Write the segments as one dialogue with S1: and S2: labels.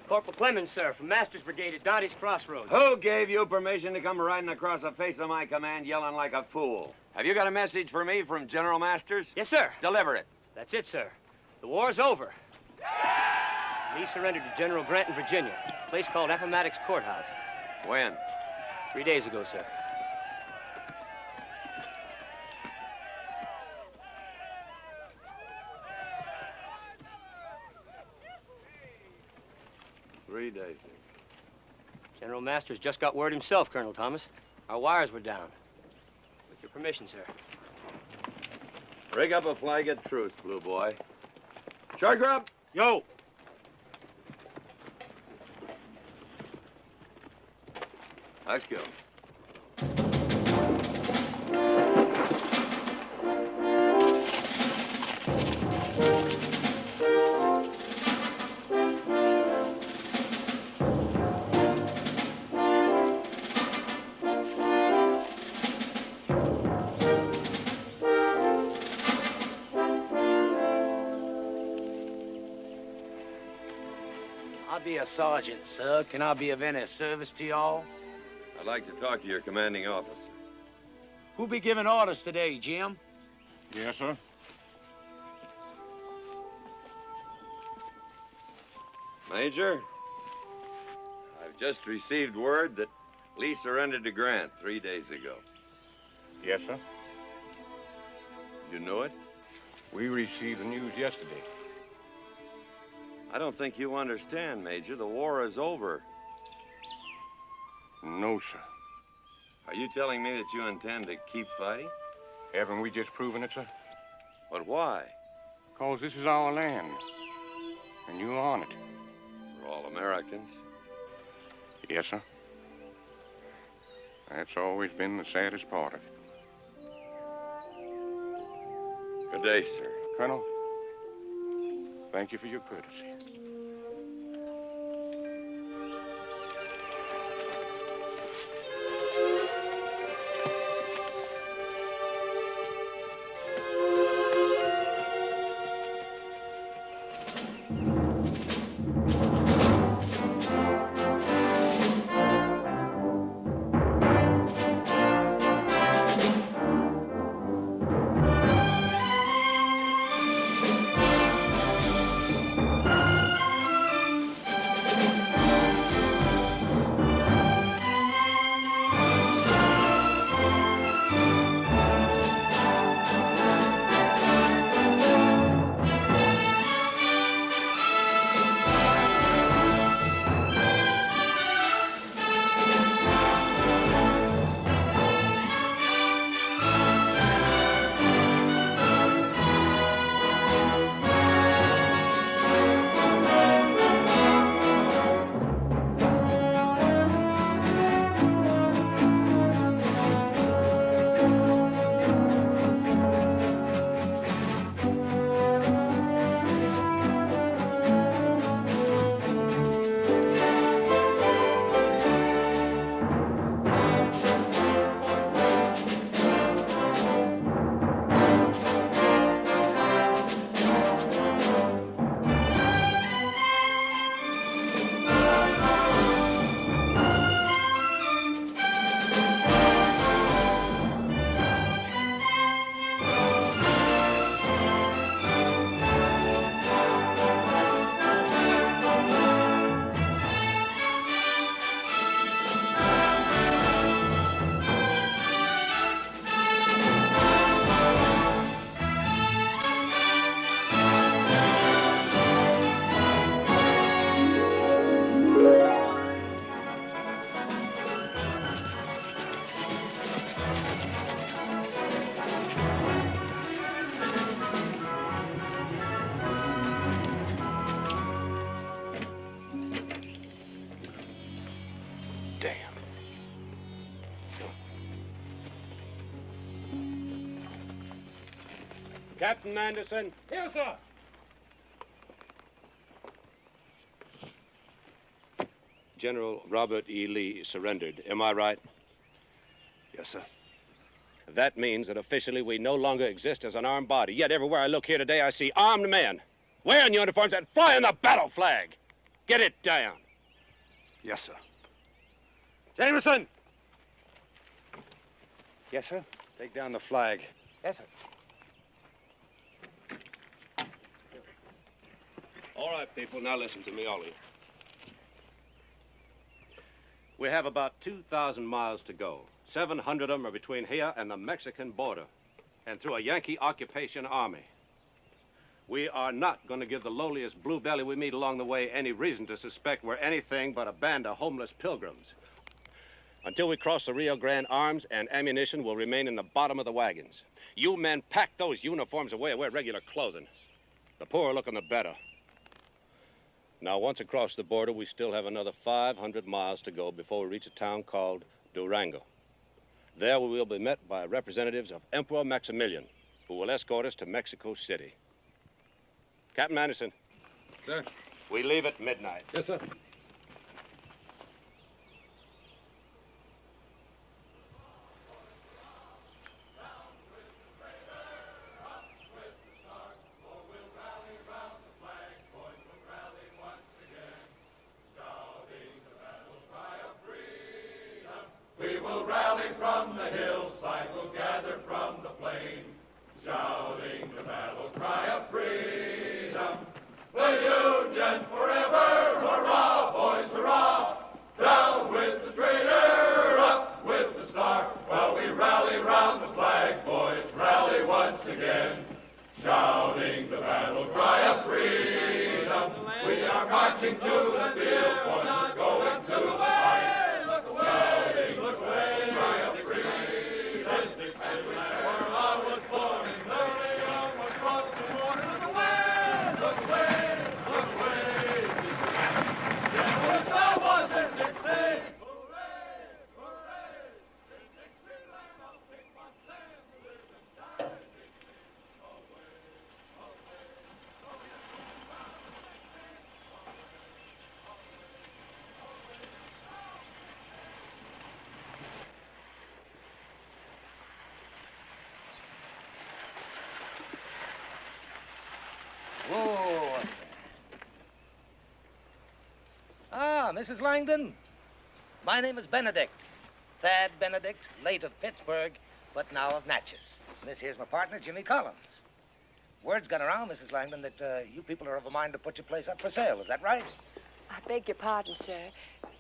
S1: Corporal Clemens, sir, from Master's Brigade at Dante's Crossroads.
S2: Who gave you permission to come riding across the face of my command yelling like a fool? Have you got a message for me from General Masters?
S1: Yes, sir.
S2: Deliver it.
S1: That's it, sir. The war's over. Lee surrendered to General Grant in Virginia, a place called Appomattox Courthouse.
S2: When?
S1: 3 days ago, sir. General Masters just got word himself, Colonel Thomas. Our wires were down. With your permission, sir.
S2: Rig up a flag of truce, Blue Boy. Charger up!
S1: Yo!
S2: Let's go.
S3: I'll be a sergeant, sir. Can I be of any service to y'all?
S2: I'd like to talk to your commanding officer.
S3: Who be giving orders today, Jim?
S4: Yes, sir.
S2: Major, I've just received word that Lee surrendered to Grant 3 days ago.
S4: Yes, sir.
S2: You know it?
S4: We received the news yesterday.
S2: I don't think you understand, Major. The war is over.
S4: No, sir.
S2: Are you telling me that you intend to keep fighting?
S4: Haven't we just proven it, sir?
S2: But why?
S4: Because this is our land, and you're on it.
S2: We're all Americans.
S4: Yes, sir. That's always been the saddest part of it.
S2: Good day, sir.
S4: Colonel, thank you for your courtesy.
S5: Captain Anderson. Here, sir.
S6: General Robert E. Lee surrendered. Am I right?
S5: Yes, sir.
S6: That means that officially we no longer exist as an armed body. Yet everywhere I look here today, I see armed men wearing uniforms and flying the battle flag. Get it down.
S5: Yes, sir.
S4: Jameson!
S5: Yes, sir.
S4: Take down the flag.
S5: Yes, sir.
S6: All right, people, now listen to me, all of you. We have about 2,000 miles to go. 700 of them are between here and the Mexican border, and through a Yankee occupation army. We are not going to give the lowliest blue belly we meet along the way any reason to suspect we're anything but a band of homeless pilgrims. Until we cross the Rio Grande, arms and ammunition will remain in the bottom of the wagons. You men pack those uniforms away and wear regular clothing. The poorer looking, the better. Now, once across the border, we still have another 500 miles to go before we reach a town called Durango. There we will be met by representatives of Emperor Maximilian, who will escort us to Mexico City. Captain Anderson.
S4: Sir?
S6: We leave at midnight.
S4: Yes, sir.
S7: We will rally from the hillside, we'll gather from the plain, shouting the battle cry of freedom. The Union forever, hurrah, boys, hurrah! Down with the traitor, up with the star, while we rally round the flag, boys, rally once again, shouting the battle cry of freedom. We are marching to the field, boys, we're going to the fight. Shouting the cry of freedom. And where I was born in the young across the border. Look away! Look away! Look away! General Salvos and Dixie! Hooray! Hooray! In Dixieland, I'll take my stand to live and die. Always, always,
S3: Whoa. Ah, Mrs. Langdon. My name is Benedict. Thad Benedict, late of Pittsburgh, but now of Natchez. And this here's my partner, Jimmy Collins. Word's gone around, Mrs. Langdon, that you people are of a mind to put your place up for sale. Is that right?
S8: I beg your pardon, sir,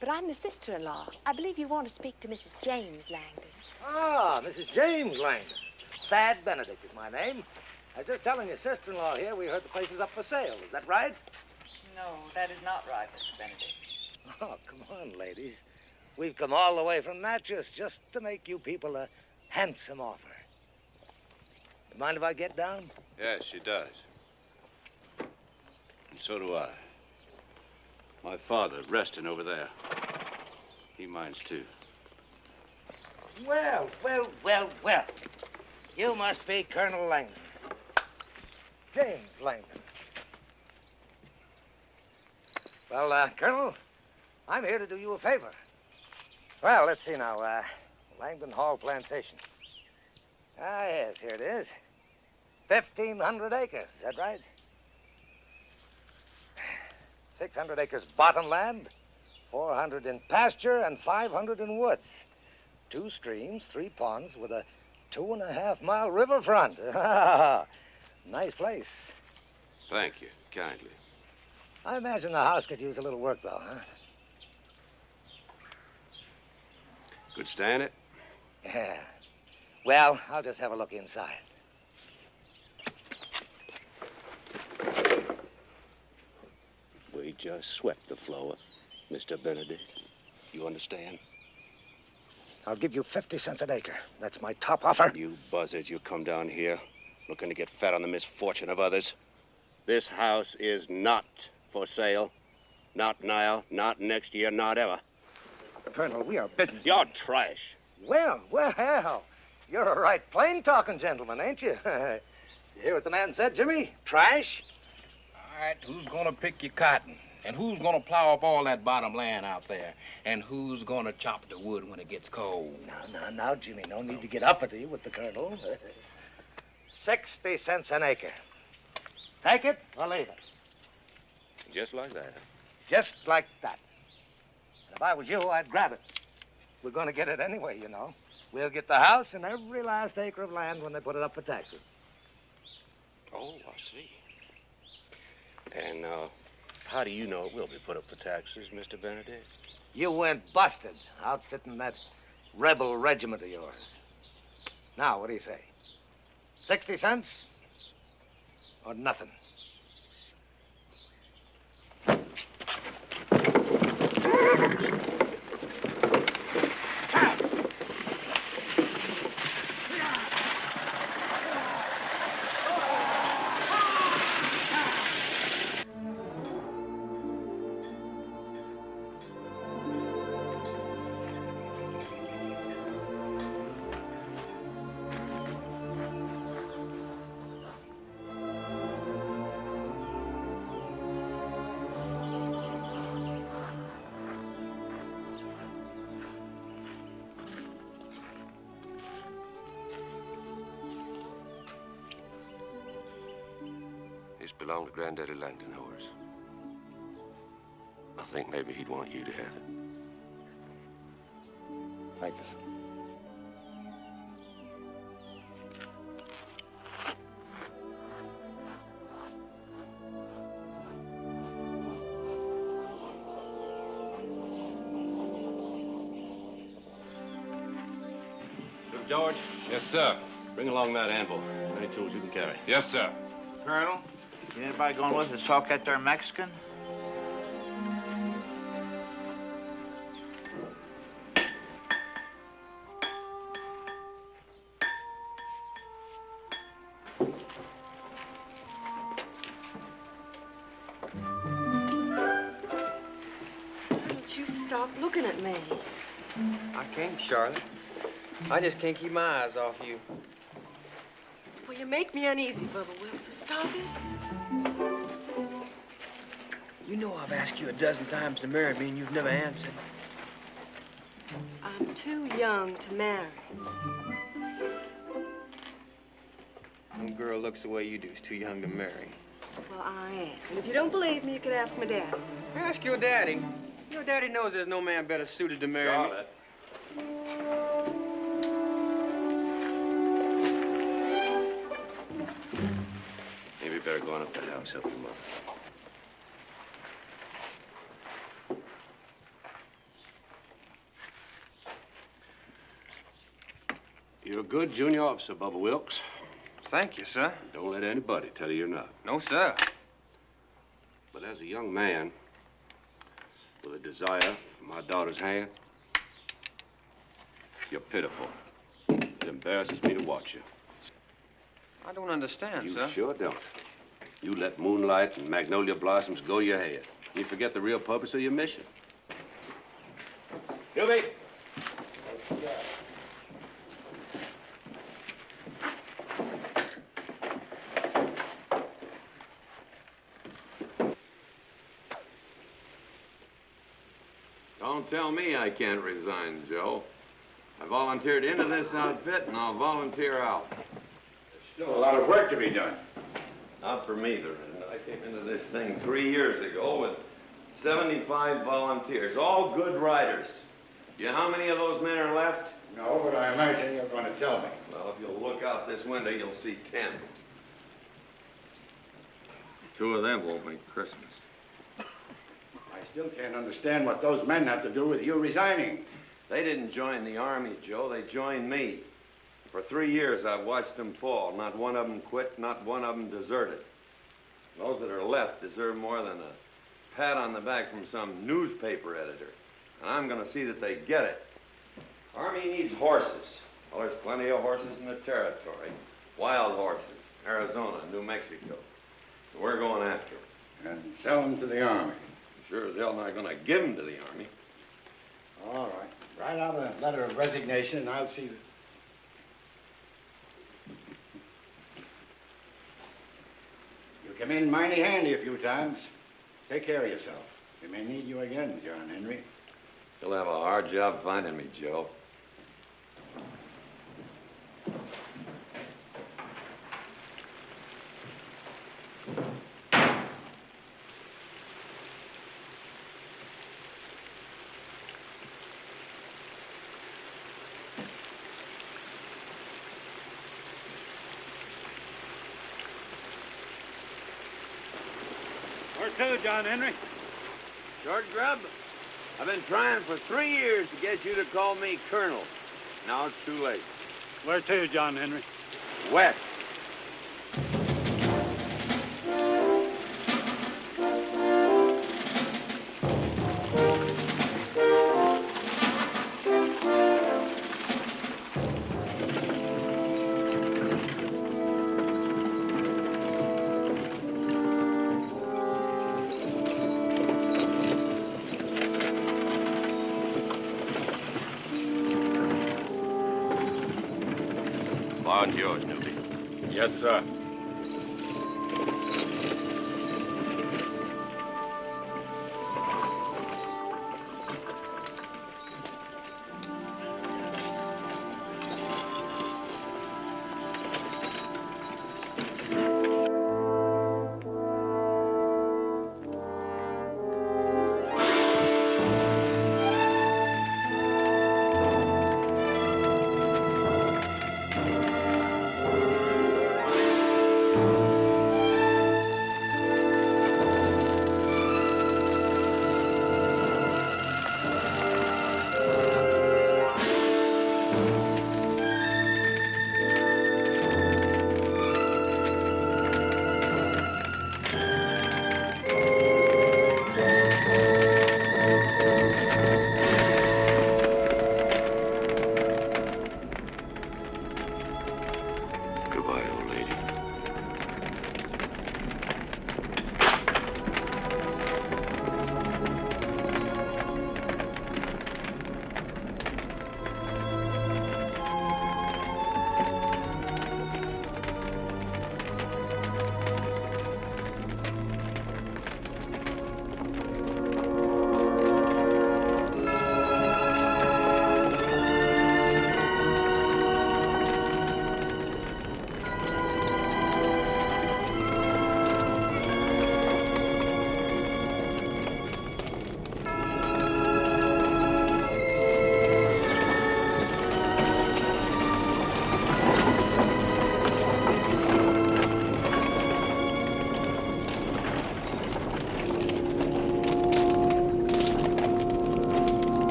S8: but I'm the sister-in-law. I believe you want to speak to Mrs. James Langdon.
S3: Ah, Mrs. James Langdon. Thad Benedict is my name. I was just telling your sister-in-law here we heard the place is up for sale. Is that right?
S9: No, that is not right, Mr. Benedict.
S3: Oh, come on, ladies. We've come all the way from Natchez just to make you people a handsome offer. You mind if I get down?
S6: Yes, she does. And so do I. My father, resting over there. He minds, too.
S3: Well, well, well, well. You must be Colonel Langdon. James Langdon. Well, Colonel, I'm here to do you a favor. Well, let's see now. Langdon Hall Plantation. Ah, yes, here it is. 1,500 acres, is that right? 600 acres bottomland, 400 in pasture, and 500 in woods. 2 streams, 3 ponds, with a 2.5-mile riverfront. Nice place.
S6: Thank you, kindly.
S3: I imagine the house could use a little work, though, huh?
S6: Could stand it?
S3: Yeah. Well, I'll just have a look inside.
S6: We just swept the floor, Mr. Benedict. You understand?
S3: I'll give you 50 cents an acre. That's my top offer.
S6: You buzzards, you come down here looking to get fat on the misfortune of others. This house is not for sale. Not now, not next year, not ever.
S3: Colonel, we are business.
S6: You're trash.
S3: Well, well, you're a right plain-talking gentleman, ain't you? You hear what the man said, Jimmy? Trash?
S10: All right, who's gonna pick your cotton? And who's gonna plow up all that bottom land out there? And who's gonna chop the wood when it gets cold?
S3: Now, Jimmy, no need to get uppity with the Colonel. 60 cents an acre. Take it or leave it.
S6: Just like that.
S3: Just like that. And if I was you, I'd grab it. We're going to get it anyway, you know. We'll get the house and every last acre of land when they put it up for taxes.
S6: Oh, I see. And how do you know it will be put up for taxes, Mr. Benedict?
S3: You went busted outfitting that rebel regiment of yours. Now, what do you say? 60 cents or nothing?
S6: This belonged to Granddaddy Langdon, Horace. I think maybe he'd want you to have it.
S5: Thank you, sir.
S6: Little George,
S10: Yes, sir.
S6: bring along that anvil. Any tools you can carry.
S10: Yes, sir.
S11: Colonel, anybody going with us to talk that there Mexican?
S12: Don't you stop looking at me.
S13: I can't, Charlotte. I just can't keep my eyes off you.
S12: Well, you make me uneasy, Bubba Wilkes, so stop it.
S13: You know I've asked you a dozen times to marry me, and you've never answered.
S12: I'm too young to marry.
S13: No girl looks the way you do is too young to marry.
S12: Well, I am. And if you don't believe me, you could ask my dad.
S13: Ask your daddy. Your daddy knows there's no man better suited to marry me.
S6: Charlotte. Maybe you better go on up to the house, help your mother. You're a good junior officer, Bubba Wilkes.
S13: Thank you, sir.
S6: Don't let anybody tell you you're not.
S13: No, sir.
S6: But as a young man with a desire for my daughter's hand, you're pitiful. It embarrasses me to watch you.
S13: I don't understand,
S6: You
S13: sir.
S6: sure don't. You let moonlight and magnolia blossoms go your head. You forget the real purpose of your mission. Gilby!
S2: Don't tell me I can't resign, Joe. I volunteered into this outfit, and I'll volunteer out.
S5: Still a lot of work to be done.
S2: Not for me, there isn't. I came into this thing 3 years ago with 75 volunteers, all good riders. You know how many of those men are left?
S5: No, but I imagine you're going to tell me.
S2: Well, if you'll look out this window, you'll see 10. 2 of them won't make Christmas.
S5: I still can't understand what those men have to do with you resigning.
S2: They didn't join the Army, Joe. They joined me. For 3 years, I've watched them fall. Not one of them quit, not one of them deserted. Those that are left deserve more than a pat on the back from some newspaper editor. And I'm going to see that they get it. Army needs horses. Well, there's plenty of horses in the territory. Wild horses, Arizona, New Mexico. We're going after them.
S5: And sell them to the Army.
S2: Sure as hell not going to give them to the Army.
S5: All right. Write out a letter of resignation, and I'll see that. You come in mighty handy a few times. Take care of yourself. We may need you again, John Henry.
S2: You'll have a hard job finding me, Joe.
S14: to, John Henry?
S2: Short grub, I've been trying for 3 years to get you to call me Colonel. Now it's too late.
S14: Where to, John Henry?
S2: West.
S6: Bar's yours, newbie.
S15: Yes, sir.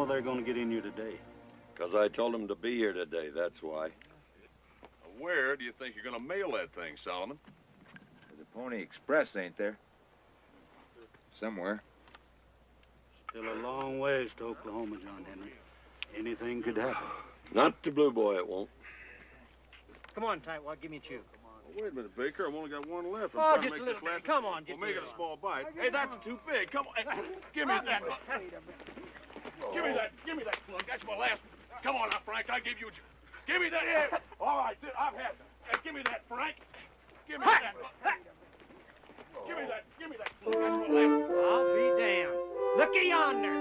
S14: They're going to get in here today?
S2: Because I told them to be here today, that's why.
S16: Where do you think you're going to mail that thing, Solomon?
S15: There's a Pony Express, ain't there? Somewhere.
S14: Still a long ways to Oklahoma, John Henry. Anything could happen.
S2: Not to Blue Boy, it won't.
S1: Come on, Tightwad, give me a chew.
S16: Oh, wait a minute, Baker. I've only got one left.
S1: Oh, just a little bit. Come on,
S16: We'll make it a small bite. Hey, that's too big. Come on. Hey, give me that. Give me that plug. That's my last. Come on now, Frank. I give you a... Give me that. Yeah. All right, I've had that. Hey, give me that, Frank. Give me that. Give me that plug. That's my last.
S1: I'll be damned. Looky yonder.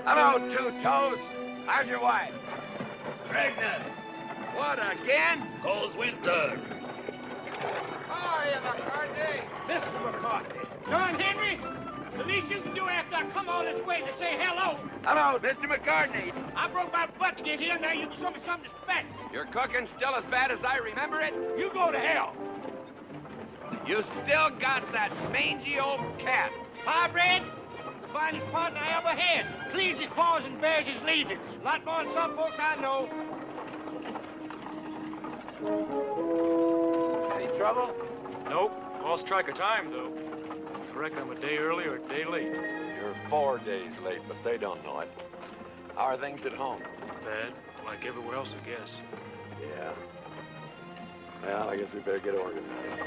S2: Hello, Two Toes. How's your wife?
S17: Pregnant.
S2: What, again?
S17: Cold winter.
S10: How are you, McCartney?
S1: Mr. McCartney. John Henry, the least you can do after I come all this way to say hello.
S2: Hello, Mr. McCartney.
S1: I broke my butt to get here. Now you can show me some respect.
S2: Your cooking's still as bad as I remember it?
S1: You go to hell.
S2: You still got that mangy old cat.
S1: Hybrid, the finest partner I ever had. Cleans his paws and bears his leavings. A lot more than some folks I know.
S2: Any trouble?
S18: Nope. Lost track of time, though. I reckon I'm a day early or a day late.
S2: You're 4 days late, but they don't know it. How are things at home?
S18: Bad. Like everywhere else, I guess.
S2: Yeah. Well, I guess we better get organized.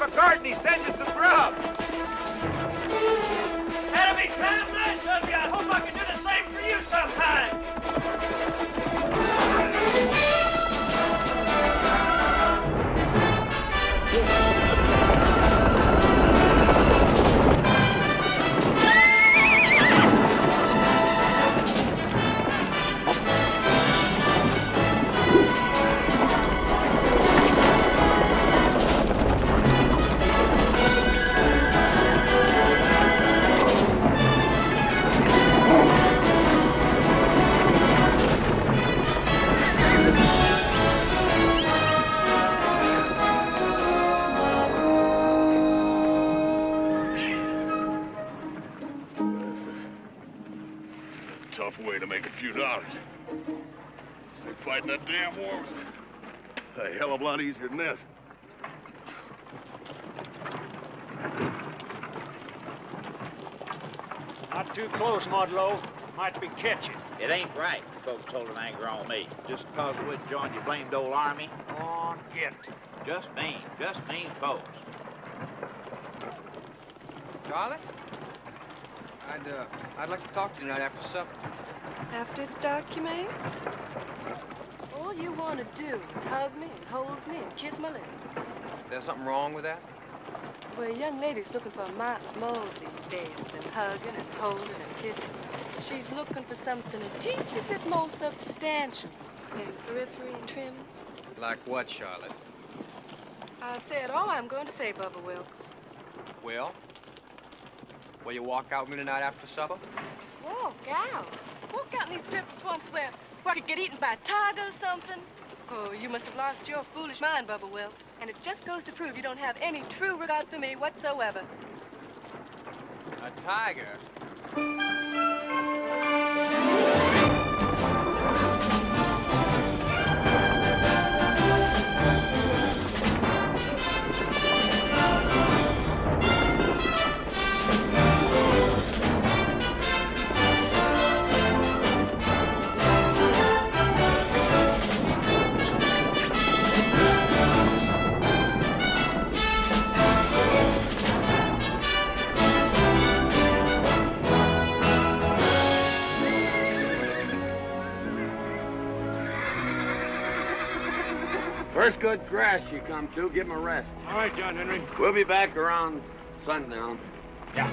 S16: McCartney send you some grub.
S17: That'll be damn nice of you. I hope I can do the same for you sometime.
S16: Tough way to make a few dollars. Fighting that damn war was a hell of a lot easier than this.
S14: Not too close, Modlo. Might be catching.
S11: It ain't right, folks holding anger on me. Just because I wouldn't join your blamed old army.
S14: On, get.
S11: Just mean folks.
S13: Charlotte? I'd like to talk to you tonight after supper.
S12: After it's dark, you mean? All you want to do is hug me and hold me and kiss my lips.
S13: There's something wrong with that?
S12: Well, a young lady's looking for a mite more these days than hugging and holding and kissing. She's looking for something a teensy bit more substantial than periphery and trimmings.
S13: Like what, Charlotte?
S12: I've said all I'm going to say, Bubba Wilkes.
S13: Well, will you walk out with me tonight after supper?
S12: Walk out? Walk out in these dripping swamps where I could get eaten by a tiger or something? Oh, you must have lost your foolish mind, Bubba Wilkes. And it just goes to prove you don't have any true regard for me whatsoever.
S13: A tiger?
S2: First good grass you come to, give him a rest.
S14: All right, John Henry.
S2: We'll be back around sundown.
S14: Yeah.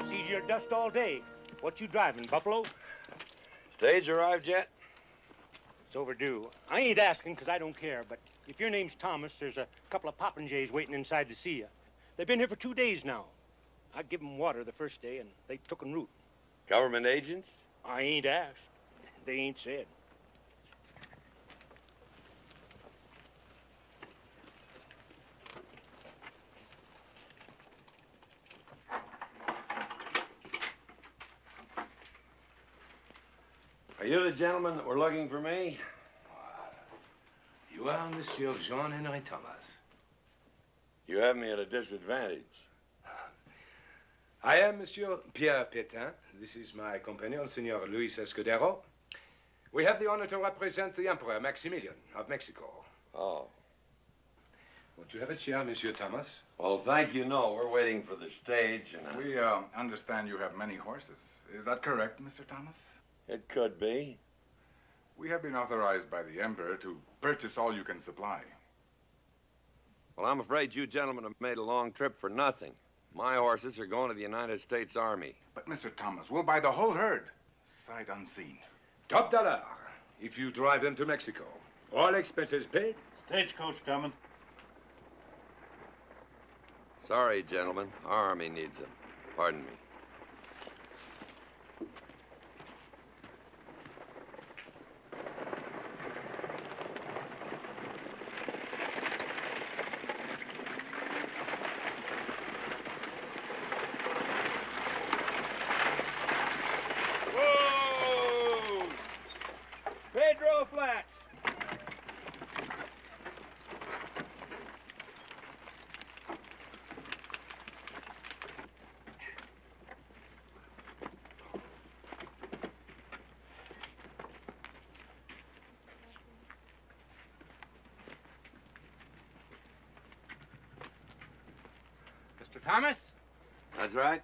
S14: See your dust all day. What you driving, Buffalo?
S2: Stage arrived yet?
S14: It's overdue. I ain't asking because I don't care, but if your name's Thomas, there's a couple of popinjays waiting inside to see you. They've been here for 2 days now. I give them water the first day, and they took en route.
S2: Government agents?
S14: I ain't asked. They ain't said.
S2: Are you the gentleman that were looking for me?
S19: You are Monsieur Jean-Henri Thomas.
S2: You have me at a disadvantage.
S19: I am Monsieur Pierre Pétain. This is my companion, Senor Luis Escudero. We have the honor to represent the Emperor Maximilian of Mexico.
S2: Oh.
S19: Won't you have a chair, Monsieur Thomas?
S2: Well, thank you. No, we're waiting for the stage, and
S15: We understand you have many horses. Is that correct, Mr. Thomas?
S2: It could be.
S15: We have been authorized by the Emperor to purchase all you can supply.
S2: Well, I'm afraid you gentlemen have made a long trip for nothing. My horses are going to the United States Army.
S15: But, Mr. Thomas, we'll buy the whole herd, sight unseen.
S19: Top dollar, if you drive them to Mexico. All expenses paid.
S16: Stagecoach coming.
S2: Sorry, gentlemen. Our army needs them. Pardon me.
S1: Pedro Flat.
S10: Thomas?
S2: That's right.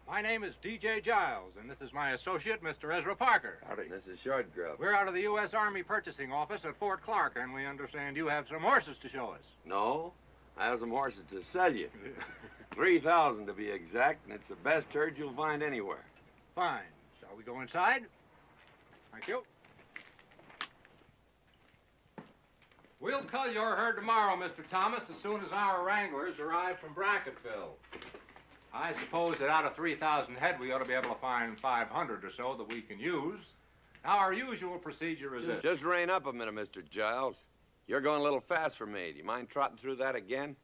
S10: My name is D.J. Giles, and this is my associate, Mr. Ezra Parker.
S2: Howdy. This is Short Grub.
S10: We're out of the U.S. Army Purchasing Office at Fort Clark, and we understand you have some horses to show us.
S2: No, I have some horses to sell you. 3,000 to be exact, and it's the best herd you'll find anywhere.
S10: Fine. Shall we go inside? Thank you. We'll cull your herd tomorrow, Mr. Thomas, as soon as our wranglers arrive from Bracketville. I suppose that out of 3,000 head, we ought to be able to find 500 or so that we can use. Now, our usual procedure is this.
S2: Just rein up a minute, Mr. Giles. You're going a little fast for me. Do you mind trotting through that again?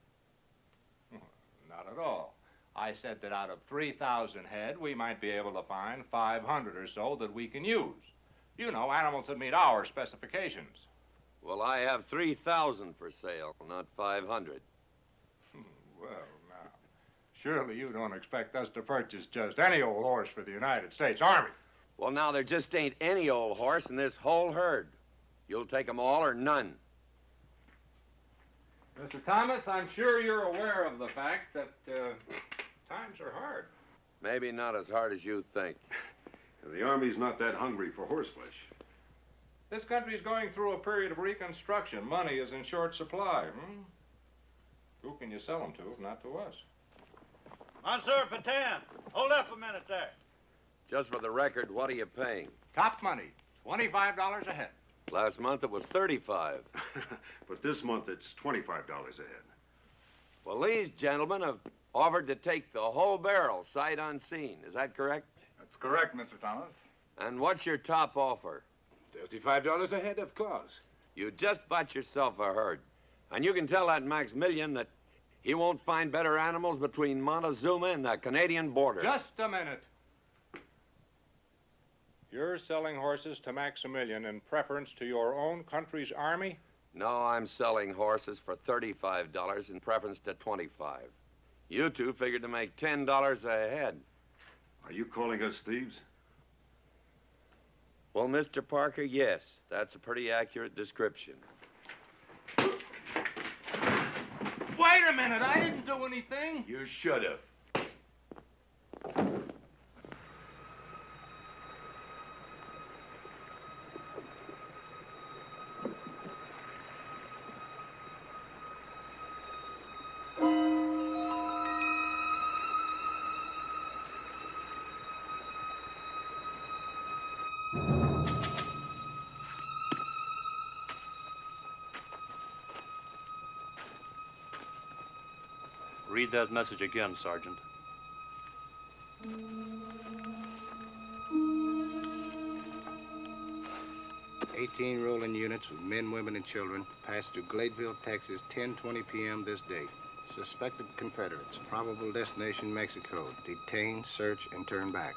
S10: Not at all. I said that out of 3,000 head, we might be able to find 500 or so that we can use. You know, animals that meet our specifications.
S2: Well, I have 3,000 for sale, not 500.
S10: Well, now, surely you don't expect us to purchase just any old horse for the United States Army.
S2: Well, now, there just ain't any old horse in this whole herd. You'll take them all or none.
S10: Mr. Thomas, I'm sure you're aware of the fact that times are hard.
S2: Maybe not as hard as you think.
S6: The Army's not that hungry for horseflesh.
S10: This country's going through a period of reconstruction. Money is in short supply. Who can you sell them to if not to us?
S11: Monsieur Patan, hold up a minute there.
S2: Just for the record, what are you paying?
S10: Top money, $25 a head.
S2: Last month it was 35.
S6: But this month it's $25 a head.
S2: Well, these gentlemen have offered to take the whole barrel, sight unseen. Is that correct?
S15: That's correct, Mr. Thomas.
S2: And what's your top offer?
S19: $35 a head, of course.
S2: You just bought yourself a herd. And you can tell that Maximilian that he won't find better animals between Montezuma and the Canadian border.
S10: Just a minute. You're selling horses to Maximilian in preference to your own country's army?
S2: No, I'm selling horses for $35 in preference to $25. You two figured to make $10 a head.
S6: Are you calling us thieves?
S2: Well, Mr. Parker, yes. That's a pretty accurate description.
S10: Wait a minute, I didn't do anything.
S2: You should have.
S18: Read that message again, Sergeant.
S5: "18 rolling units with men, women, and children passed through Gladeville, Texas, 10:20 p.m. this day. Suspected Confederates. Probable destination, Mexico. Detain, search, and turn back."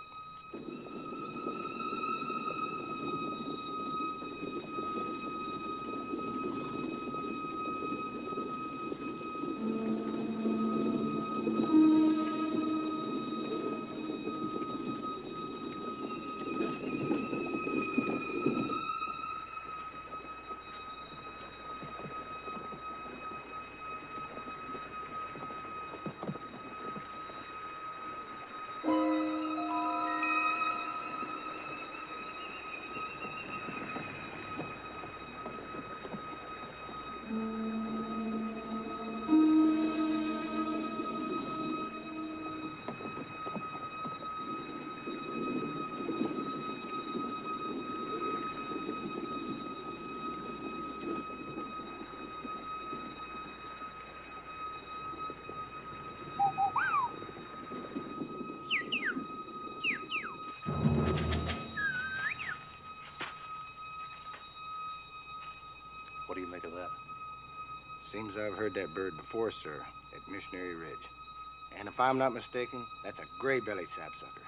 S18: What do you make of that?
S5: Seems I've heard that bird before, sir, at Missionary Ridge. And if I'm not mistaken, that's a gray-bellied sapsucker.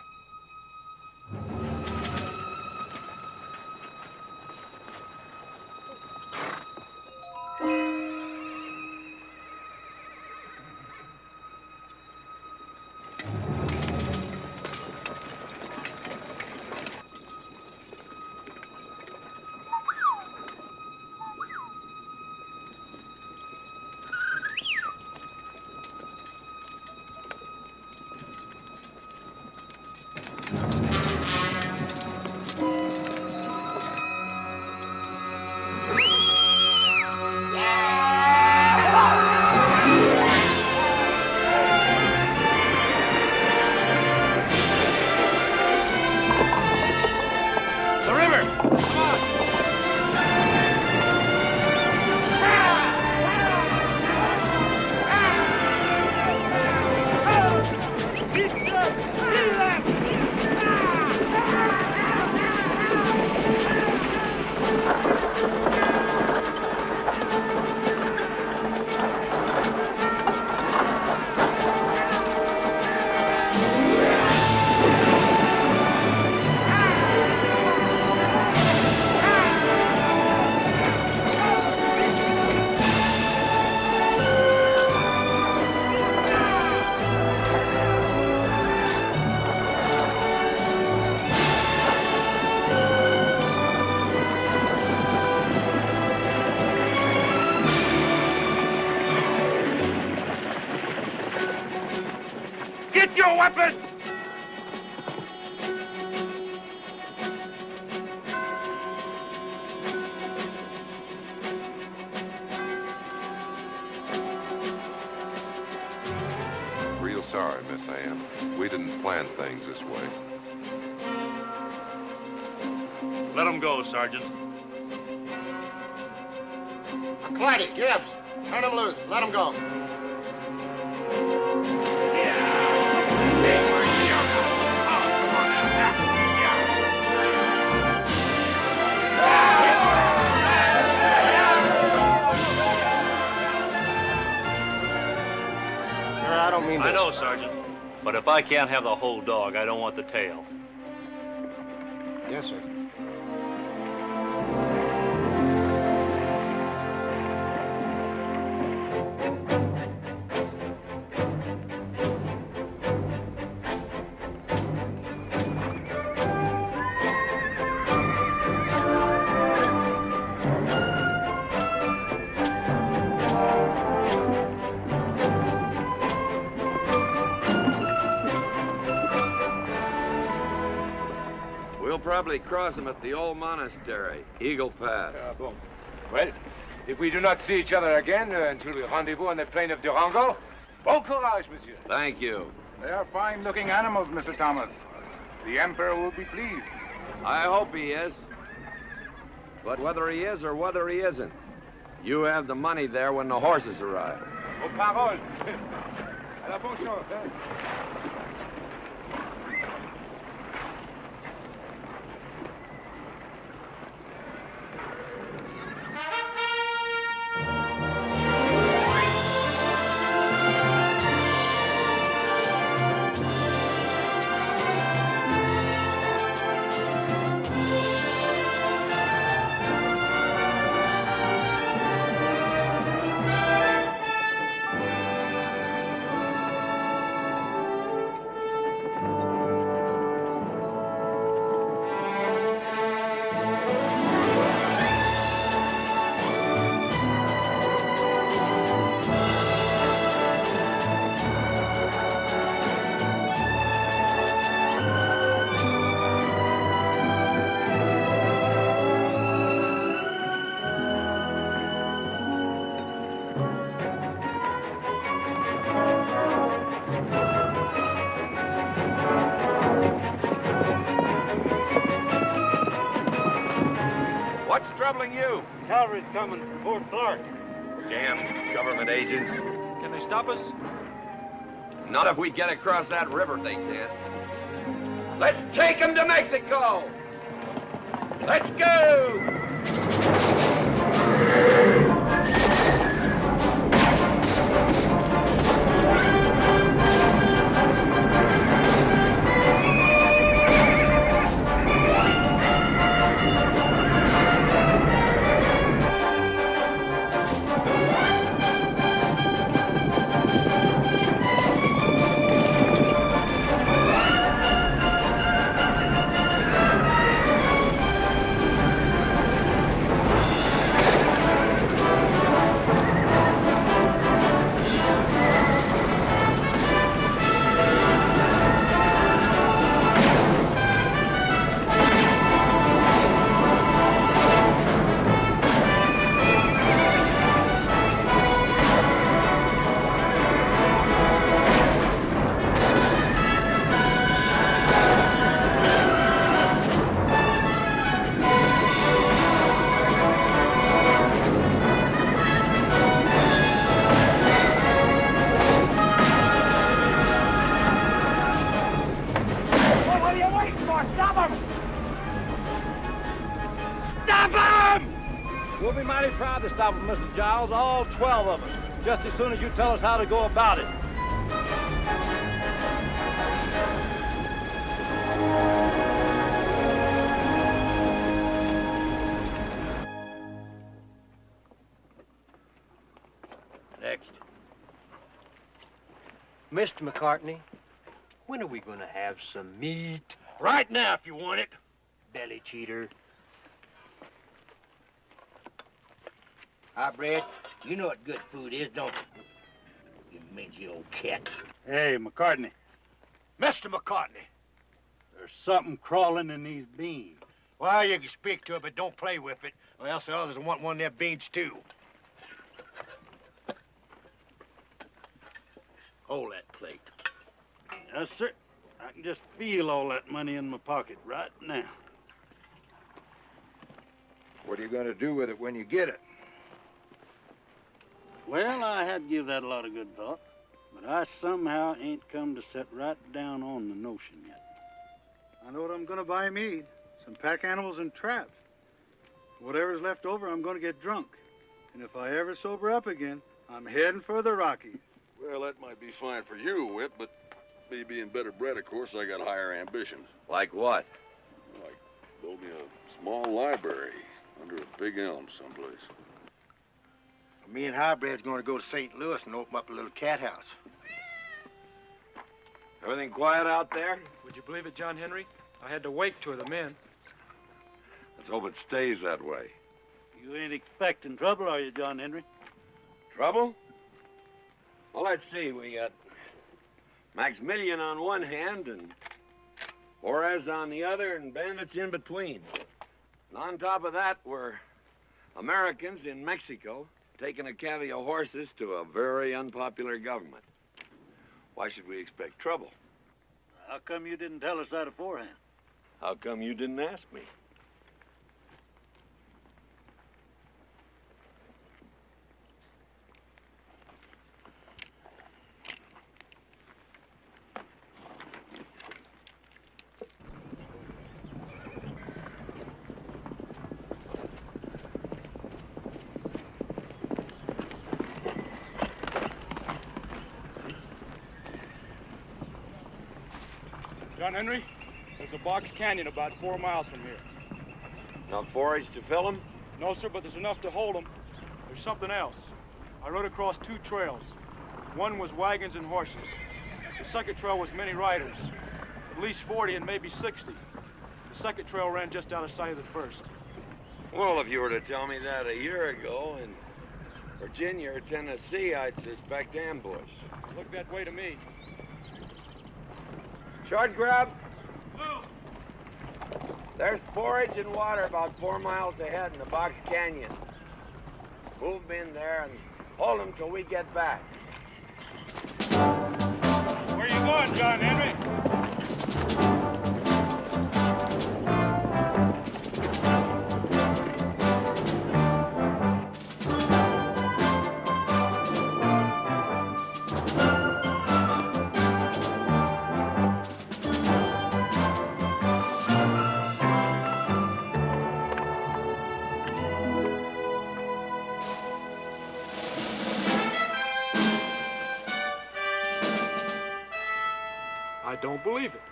S16: weapon!
S20: Real sorry, Miss Ann. We didn't plan things this way.
S16: Let him go, Sergeant.
S5: Clyde, Gibbs, turn him loose. Let him go. Sir, I don't mean to...
S18: I know, Sergeant. But if I can't have the whole dog, I don't want the tail.
S5: Yes, sir.
S2: We'll probably cross them at the old monastery, Eagle Pass.
S19: Bon. Well, if we do not see each other again until we rendezvous on the plain of Durango, bon courage, monsieur.
S2: Thank you.
S15: They are fine-looking animals, Mr. Thomas. The Emperor will be pleased.
S2: I hope he is. But whether he is or whether he isn't, you have the money there when the horses arrive.
S19: Aux paroles. À la bonne chance, hein?
S2: What's troubling you?
S18: Cavalry's coming from Fort Clark.
S2: Damn government agents.
S18: Can they stop us?
S2: Not if we get across that river, they can't. Let's take them to Mexico! Let's go!
S18: We'll be mighty proud to stop with Mr. Giles, all 12 of us, just as soon as you tell us how to go about it.
S13: Next.
S21: Mr. McCartney, when are we going to have some meat?
S14: Right now, if you want it.
S21: Belly cheater.
S11: Hi, Brad. You know what good food is, don't you? You mangy old cat.
S16: Hey, McCartney.
S14: Mr. McCartney.
S4: There's something crawling in these beans.
S14: Well, you can speak to it, but don't play with it, or else the others will want one of their beans, too. Hold that plate.
S4: Yes, sir. I can just feel all that money in my pocket right now.
S11: What are you going to do with it when you get it?
S4: Well, I had to give that a lot of good thought, but I somehow ain't come to set right down on the notion yet.
S22: I know what I'm gonna buy me. Some pack animals and traps. Whatever's left over, I'm gonna get drunk. And if I ever sober up again, I'm heading for the Rockies.
S16: Well, that might be fine for you, Whip, but me being better bred, of course, I got higher ambitions.
S2: Like what?
S16: Like build me a small library under a big elm someplace.
S14: Me and Highbred's gonna go to St. Louis and open up a little cat house.
S2: Everything quiet out there?
S23: Would you believe it, John Henry? I had to wake two of the men.
S2: Let's hope it stays that way.
S4: You ain't expecting trouble, are you, John Henry?
S2: Trouble? Well, let's see. We got Maximilian on one hand and Juarez on the other and bandits in between. And on top of that, we're Americans in Mexico taking a cavy of horses to a very unpopular government. Why should we expect trouble?
S4: How come you didn't tell us that beforehand?
S2: How come you didn't ask me?
S23: John Henry, there's a box canyon about 4 miles from here.
S2: Enough forage to fill them?
S23: No, sir, but there's enough to hold them. There's something else. I rode across 2 trails. One was wagons and horses. The second trail was many riders, at least 40 and maybe 60. The second trail ran just out of sight of the first.
S2: Well, if you were to tell me that a year ago in Virginia or Tennessee, I'd suspect ambush.
S23: It looked that way to me.
S2: Short grub. There's forage and water about 4 miles ahead in the Box Canyon. Move them in there and hold them till we get back.
S4: Where you going, John Henry?
S23: I don't believe it.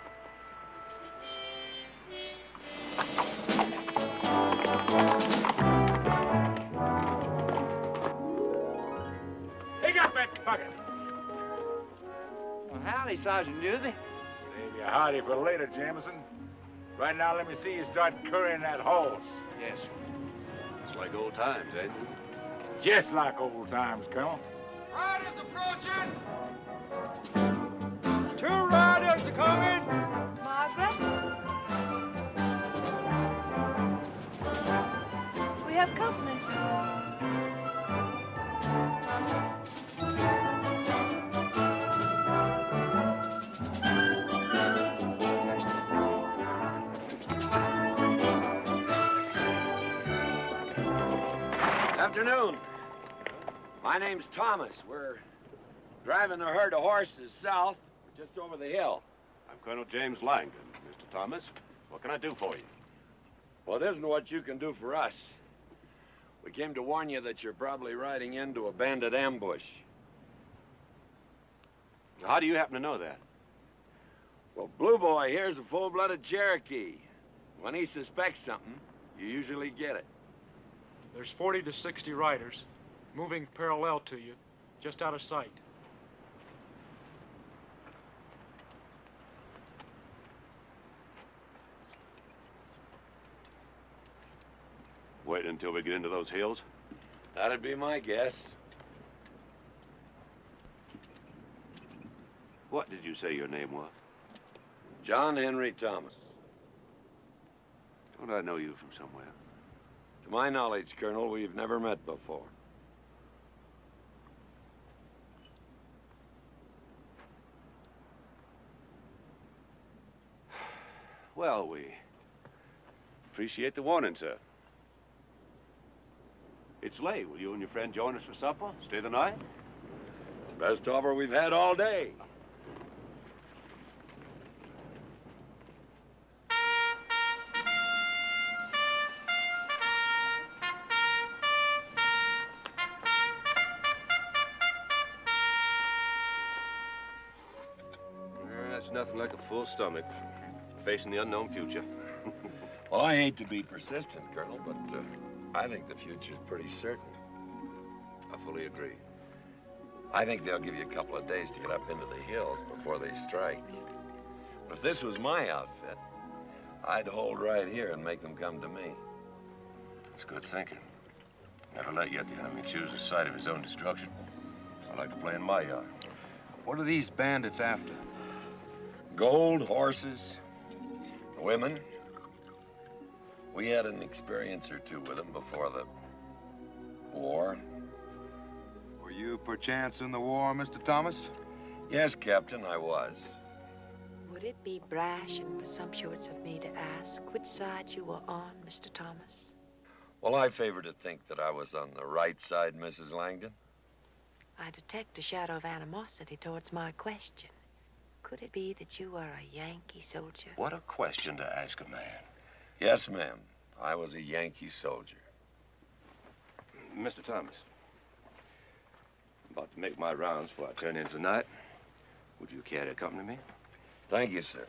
S11: Pick up that bucket.
S13: Well, howdy, Sergeant Newby.
S11: Save your howdy for later, Jameson. Right now, let me see you start currying that horse.
S13: Yes, sir.
S6: It's like old times, ain't it?
S11: Just like old times, Colonel.
S17: Riders approaching! 2 riders are coming!
S12: Margaret? We have company.
S2: Afternoon. My name's Thomas. We're driving a herd of horses south, just over the hill.
S6: I'm Colonel James Langdon, Mr. Thomas. What can I do for you?
S2: Well, it isn't what you can do for us. We came to warn you that you're probably riding into a bandit ambush.
S6: How do you happen to know that?
S2: Well, Blue Boy here's a full-blooded Cherokee. When he suspects something, you usually get it.
S23: There's 40 to 60 riders, moving parallel to you, just out of sight.
S6: Wait until we get into those hills?
S2: That'd be my guess.
S6: What did you say your name was?
S2: John Henry Thomas.
S6: Don't I know you from somewhere?
S2: To my knowledge, Colonel, we've never met before.
S6: Well, we appreciate the warning, sir. It's late. Will you and your friend join us for supper? Stay the night?
S2: It's the best offer we've had all day.
S6: That's nothing like a full stomach for facing the unknown future.
S2: Well, I hate to be persistent, Colonel, but I think the future's pretty certain.
S6: I fully agree.
S2: I think they'll give you a couple of days to get up into the hills before they strike. But if this was my outfit, I'd hold right here and make them come to me.
S6: That's good thinking. Never let yet the enemy choose the site of his own destruction. I like to play in my yard. What are these bandits after?
S2: Gold, horses, women. We had an experience or two with them before the war.
S19: Were you perchance in the war, Mr. Thomas?
S2: Yes, Captain, I was.
S7: Would it be brash and presumptuous of me to ask which side you were on, Mr. Thomas?
S2: Well, I favor to think that I was on the right side, Mrs. Langdon.
S7: I detect a shadow of animosity towards my question. Could it be that you are a Yankee soldier?
S6: What a question to ask a man.
S2: Yes, ma'am. I was a Yankee soldier.
S6: Mr. Thomas, I'm about to make my rounds before I turn in tonight. Would you care to accompany me?
S2: Thank you, sir.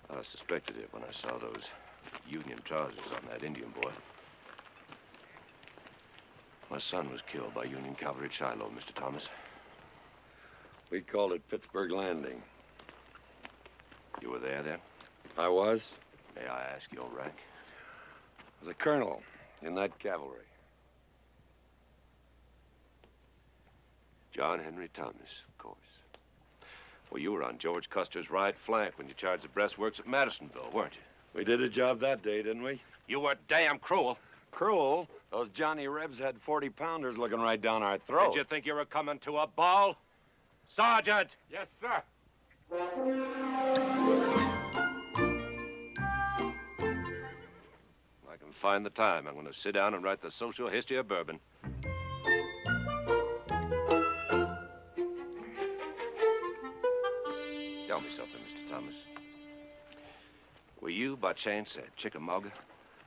S6: I suspected it when I saw those Union trousers on that Indian boy. My son was killed by Union cavalry at Shiloh, Mr. Thomas.
S2: We called it Pittsburgh Landing.
S6: You were there then?
S2: I was.
S6: May I ask your rank?
S2: I was a colonel in that cavalry.
S6: John Henry Thomas, of course. Well, you were on George Custer's right flank when you charged the breastworks at Madisonville, weren't you?
S2: We did a job that day, didn't we?
S6: You were damn cruel.
S2: Cruel? Those Johnny Rebs had 40-pounders looking right down our throat.
S6: Did you think you were coming to a ball? Sergeant!
S11: Yes, sir.
S6: I can find the time. I'm going to sit down and write the social history of bourbon. Tell me something, Mr. Thomas. Were you, by chance, at Chickamauga?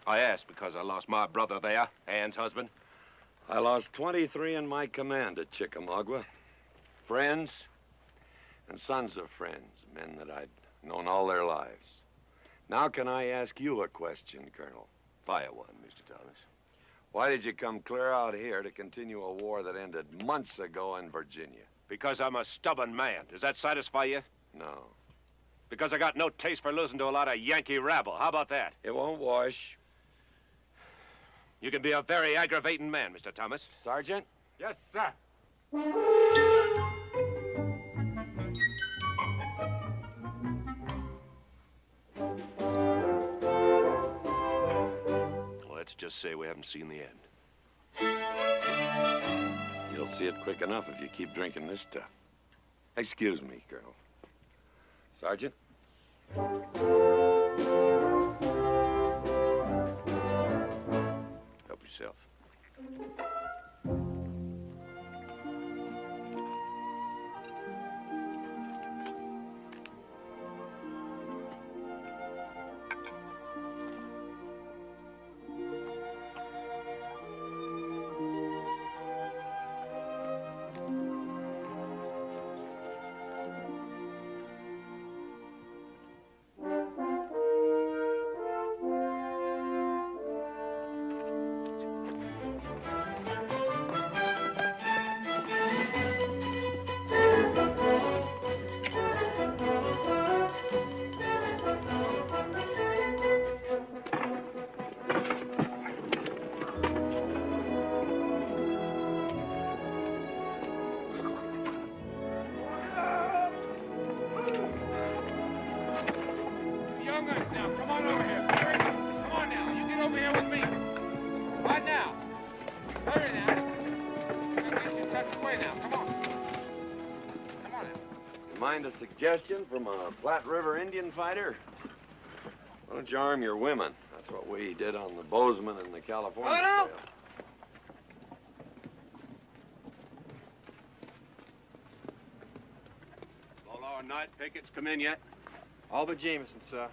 S6: I asked because I lost my brother there, Ann's husband.
S2: I lost 23 in my command at Chickamauga. Friends and sons of friends, men that I'd known all their lives. Now can I ask you a question, Colonel?
S6: Fire one, Mr. Thomas.
S2: Why did you come clear out here to continue a war that ended months ago in Virginia?
S6: Because I'm a stubborn man. Does that satisfy you?
S2: No.
S6: Because I got no taste for losing to a lot of Yankee rabble. How about that?
S2: It won't wash.
S6: You can be a very aggravating man, Mr. Thomas.
S2: Sergeant?
S11: Yes, sir.
S6: Let's just say we haven't seen the end.
S2: You'll see it quick enough if you keep drinking this stuff. Excuse me, Colonel. Sergeant?
S6: Help yourself.
S10: Young guns now, come on over here. Hurry. Come on now, you get over here with me. Right now. Hurry now. I'm gonna get you tucked away now. Come on. Come on now.
S2: Mind a suggestion from a Platte River Indian fighter? Why don't you arm your women? That's what we did on the Bozeman and the California Trail.
S6: All our night pickets come in yet?
S13: All but Jameson, sir.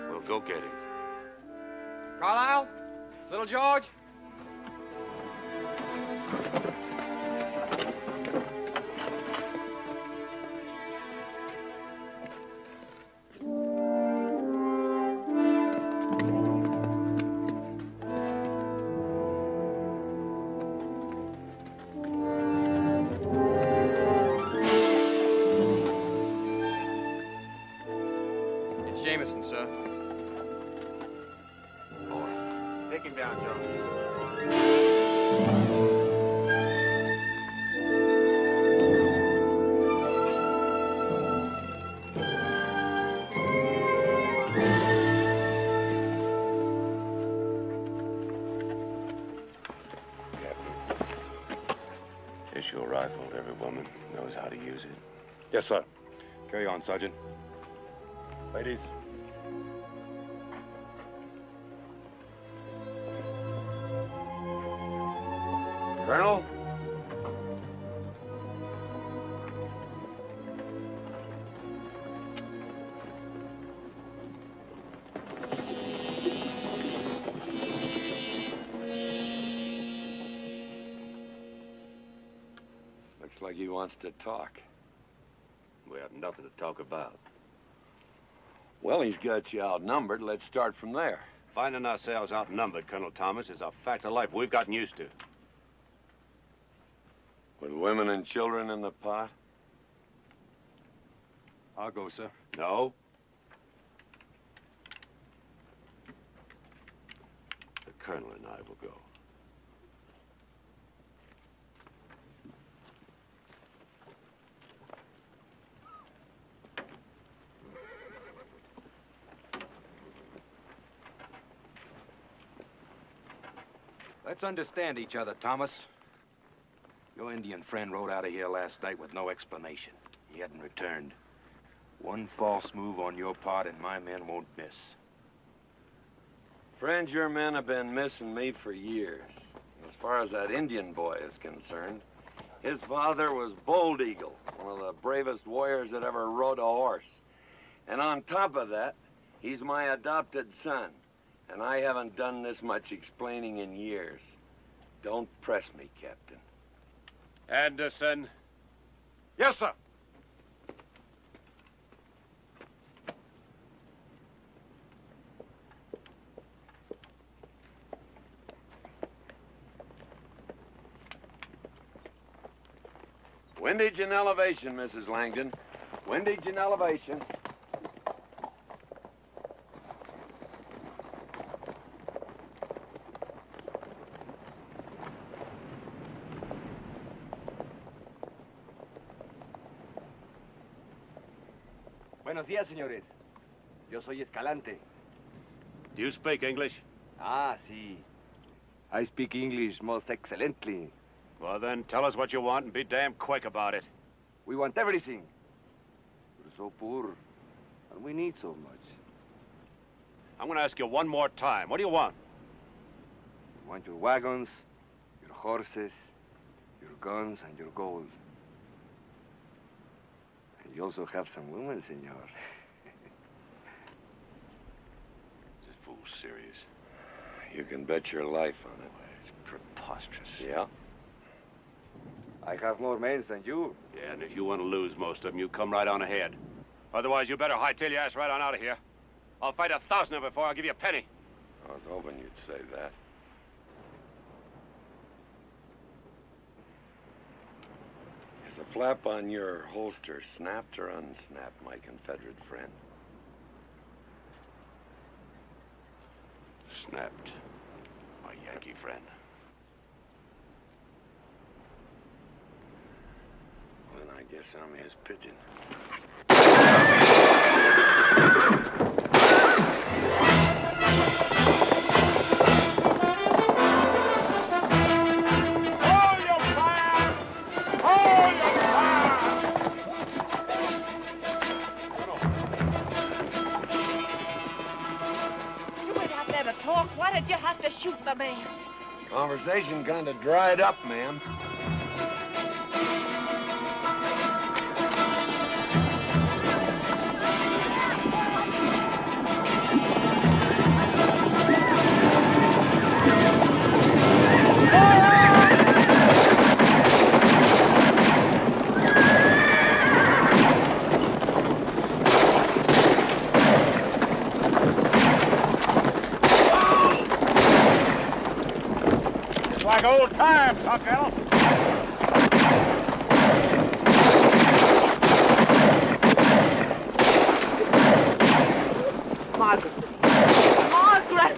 S6: We'll go get him.
S13: Carlisle? Little George? It's Jameson, sir. Take him down, Joe.
S6: It's your rifle. Every woman knows how to use it.
S11: Yes, sir. Carry on, Sergeant. Ladies.
S2: Colonel? Looks like he wants to talk.
S6: We have nothing to talk about.
S2: Well, he's got you outnumbered. Let's start from there.
S6: Finding ourselves outnumbered, Colonel Thomas, is a fact of life we've gotten used to.
S2: With women and children in the pot?
S11: I'll go, sir.
S6: No. The Colonel and I will go.
S19: Let's understand each other, Thomas. Your Indian friend rode out of here last night with no explanation. He hadn't returned. One false move on your part and my men won't miss.
S2: Friend, your men have been missing me for years. As far as that Indian boy is concerned, his father was Bold Eagle, one of the bravest warriors that ever rode a horse. And on top of that, he's my adopted son. And I haven't done this much explaining in years. Don't press me, Captain.
S6: Anderson.
S11: Yes, sir.
S2: Windage and elevation, Mrs. Langdon. Windage and elevation.
S3: Buenos días, señores. Yo soy Escalante.
S6: Do you speak English?
S3: Ah, sí. I speak English most excellently.
S6: Well, then, tell us what you want and be damn quick about it.
S3: We want everything. We're so poor, and we need so much.
S6: I'm going to ask you one more time. What do you want?
S3: We want your wagons, your horses, your guns, and your gold. And you also have some women, senor.
S6: This fool's serious.
S2: You can bet your life on it.
S6: It's preposterous.
S2: Yeah?
S3: I have more men than you.
S6: Yeah, and if you want to lose most of them, you come right on ahead. Otherwise, you better hightail your ass right on out of here. I'll fight 1,000 of them before I'll give you a penny.
S2: I was hoping you'd say that. Is the flap on your holster snapped or unsnapped, my Confederate friend?
S6: Snapped, my Yankee friend.
S3: guess I'm his pigeon.
S12: You went out there to talk. Why did you have to shoot the man?
S2: Conversation kind of dried up, ma'am.
S11: It's like old times, huh, Colonel?
S12: Margaret. Margaret!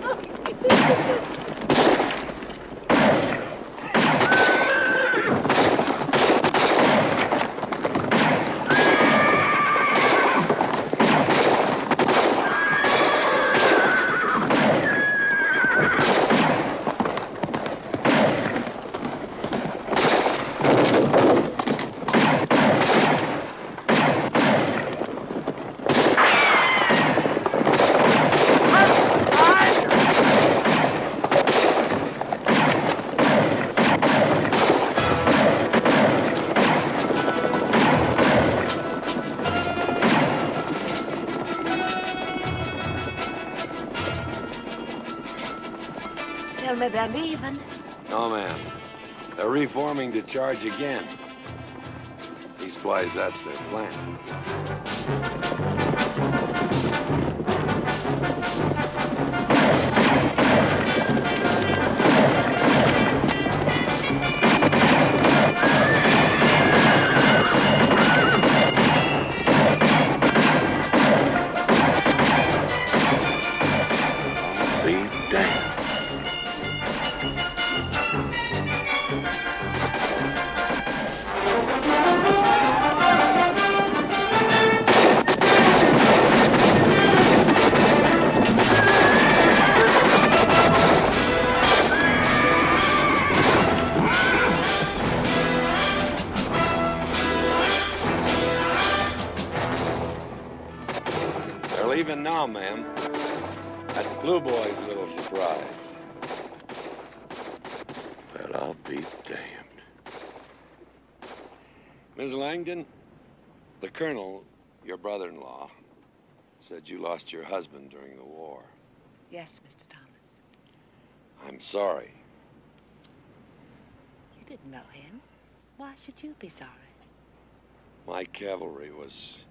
S12: Tell me they're leaving.
S2: No, ma'am. They're reforming to charge again. Leastwise, that's their plan. Be damned. They're leaving now, ma'am. That's Blue Boy's little surprise. Well, I'll be damned. Ms. Langdon, the colonel, your brother-in-law, said you lost your husband during the war.
S7: Yes, Mr. Thomas.
S2: I'm sorry.
S7: You didn't know him. Why should you be sorry?
S2: My cavalry was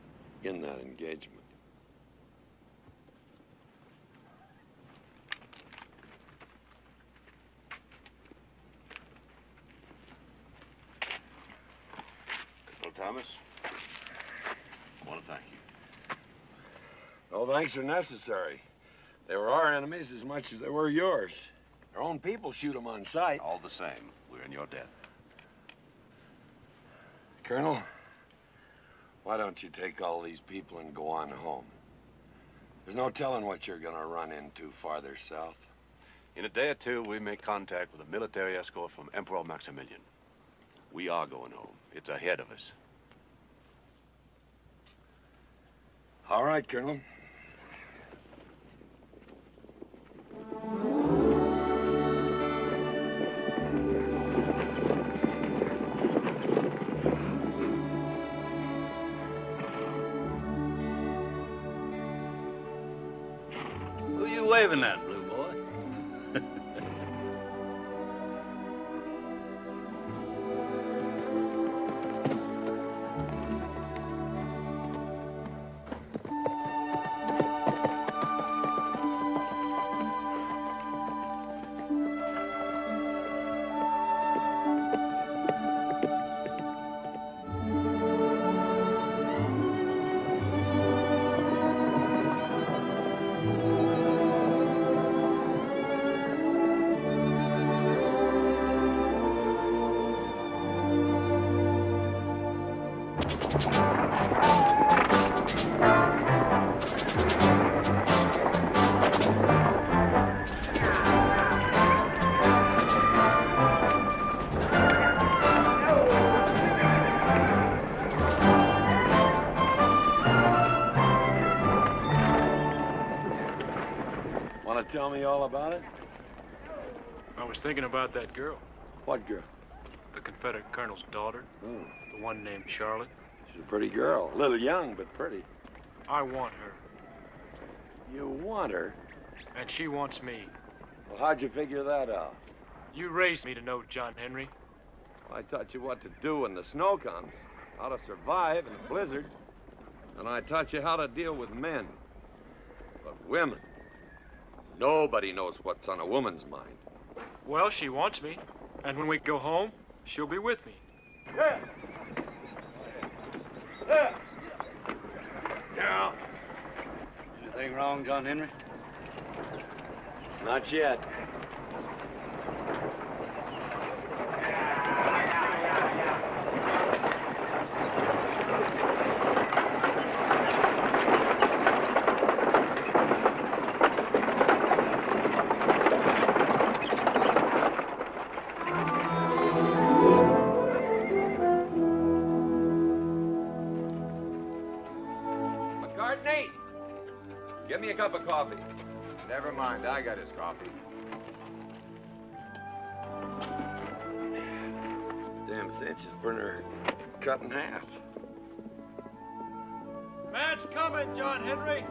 S2: in that engagement.
S6: Colonel Thomas, I want to thank you.
S2: No thanks are necessary. They were our enemies as much as they were yours. Their own people shoot them on sight.
S6: All the same, we're in your debt.
S2: Colonel, why don't you take all these people and go on home? There's no telling what you're gonna run into farther south.
S6: In a day or two, we make contact with a military escort from Emperor Maximilian. We are going home. It's ahead of us.
S2: All right, Colonel.
S4: Who you waving at, Blue Boy?
S2: Want to tell me all about it?
S23: I was thinking about that girl.
S2: What girl?
S23: The Confederate colonel's daughter.
S2: Oh.
S23: The one named Charlotte.
S2: She's a pretty girl. A little young, but pretty.
S23: I want her.
S2: You want her?
S23: And she wants me.
S2: Well, how'd you figure that out?
S23: You raised me to know John Henry.
S2: I taught you what to do when the snow comes, how to survive in a blizzard, and I taught you how to deal with men. But women, nobody knows what's on a woman's mind.
S23: Well, she wants me. And when we go home, she'll be with me.
S16: Yeah. Yeah. Yeah.
S22: Anything wrong, John Henry?
S2: Not yet.
S3: Give me a cup of coffee. Never mind, I got his coffee.
S2: This damn Sanchez burner cut in half.
S18: Man's coming, John Henry.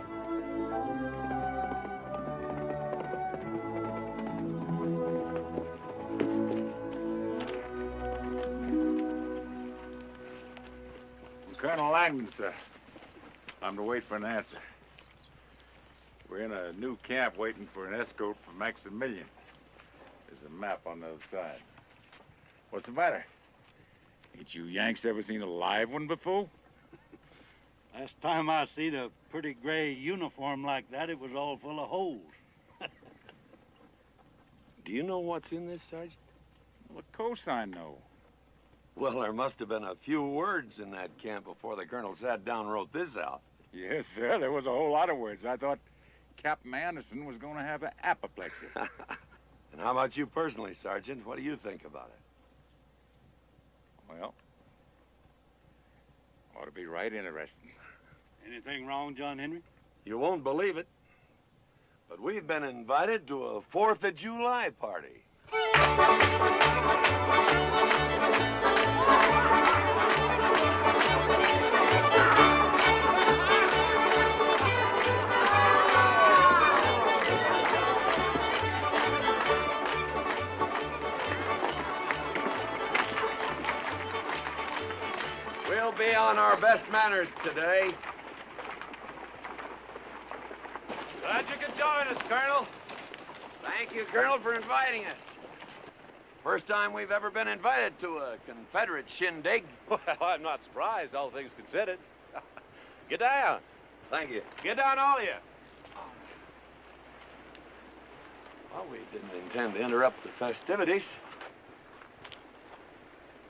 S11: Colonel Langdon, sir. I'm to wait for an answer. We're in a new camp waiting for an escort from Maximilian. There's a map on the other side. What's the matter? Ain't you Yanks ever seen a live one before?
S4: Last time I seen a pretty gray uniform like that, it was all full of holes.
S2: Do you know what's in this, Sergeant?
S11: Well, of course I know.
S2: Well, there must have been a few words in that camp before the colonel sat down and wrote this out.
S11: Yes, sir, there was a whole lot of words. I thought Captain Anderson was going to have an apoplexy.
S2: And how about you personally, Sergeant? What do you think about it?
S11: Well, ought to be right interesting.
S4: Anything wrong, John Henry?
S2: You won't believe it, but we've been invited to a 4th of July party. We'll be on our best manners today.
S18: Glad you could join us, Colonel.
S2: Thank you, Colonel, for inviting us. First time we've ever been invited to a Confederate shindig.
S6: Well, I'm not surprised, all things considered. Get down.
S2: Thank you.
S6: Get down, all of you.
S2: Well, we didn't intend to interrupt the festivities.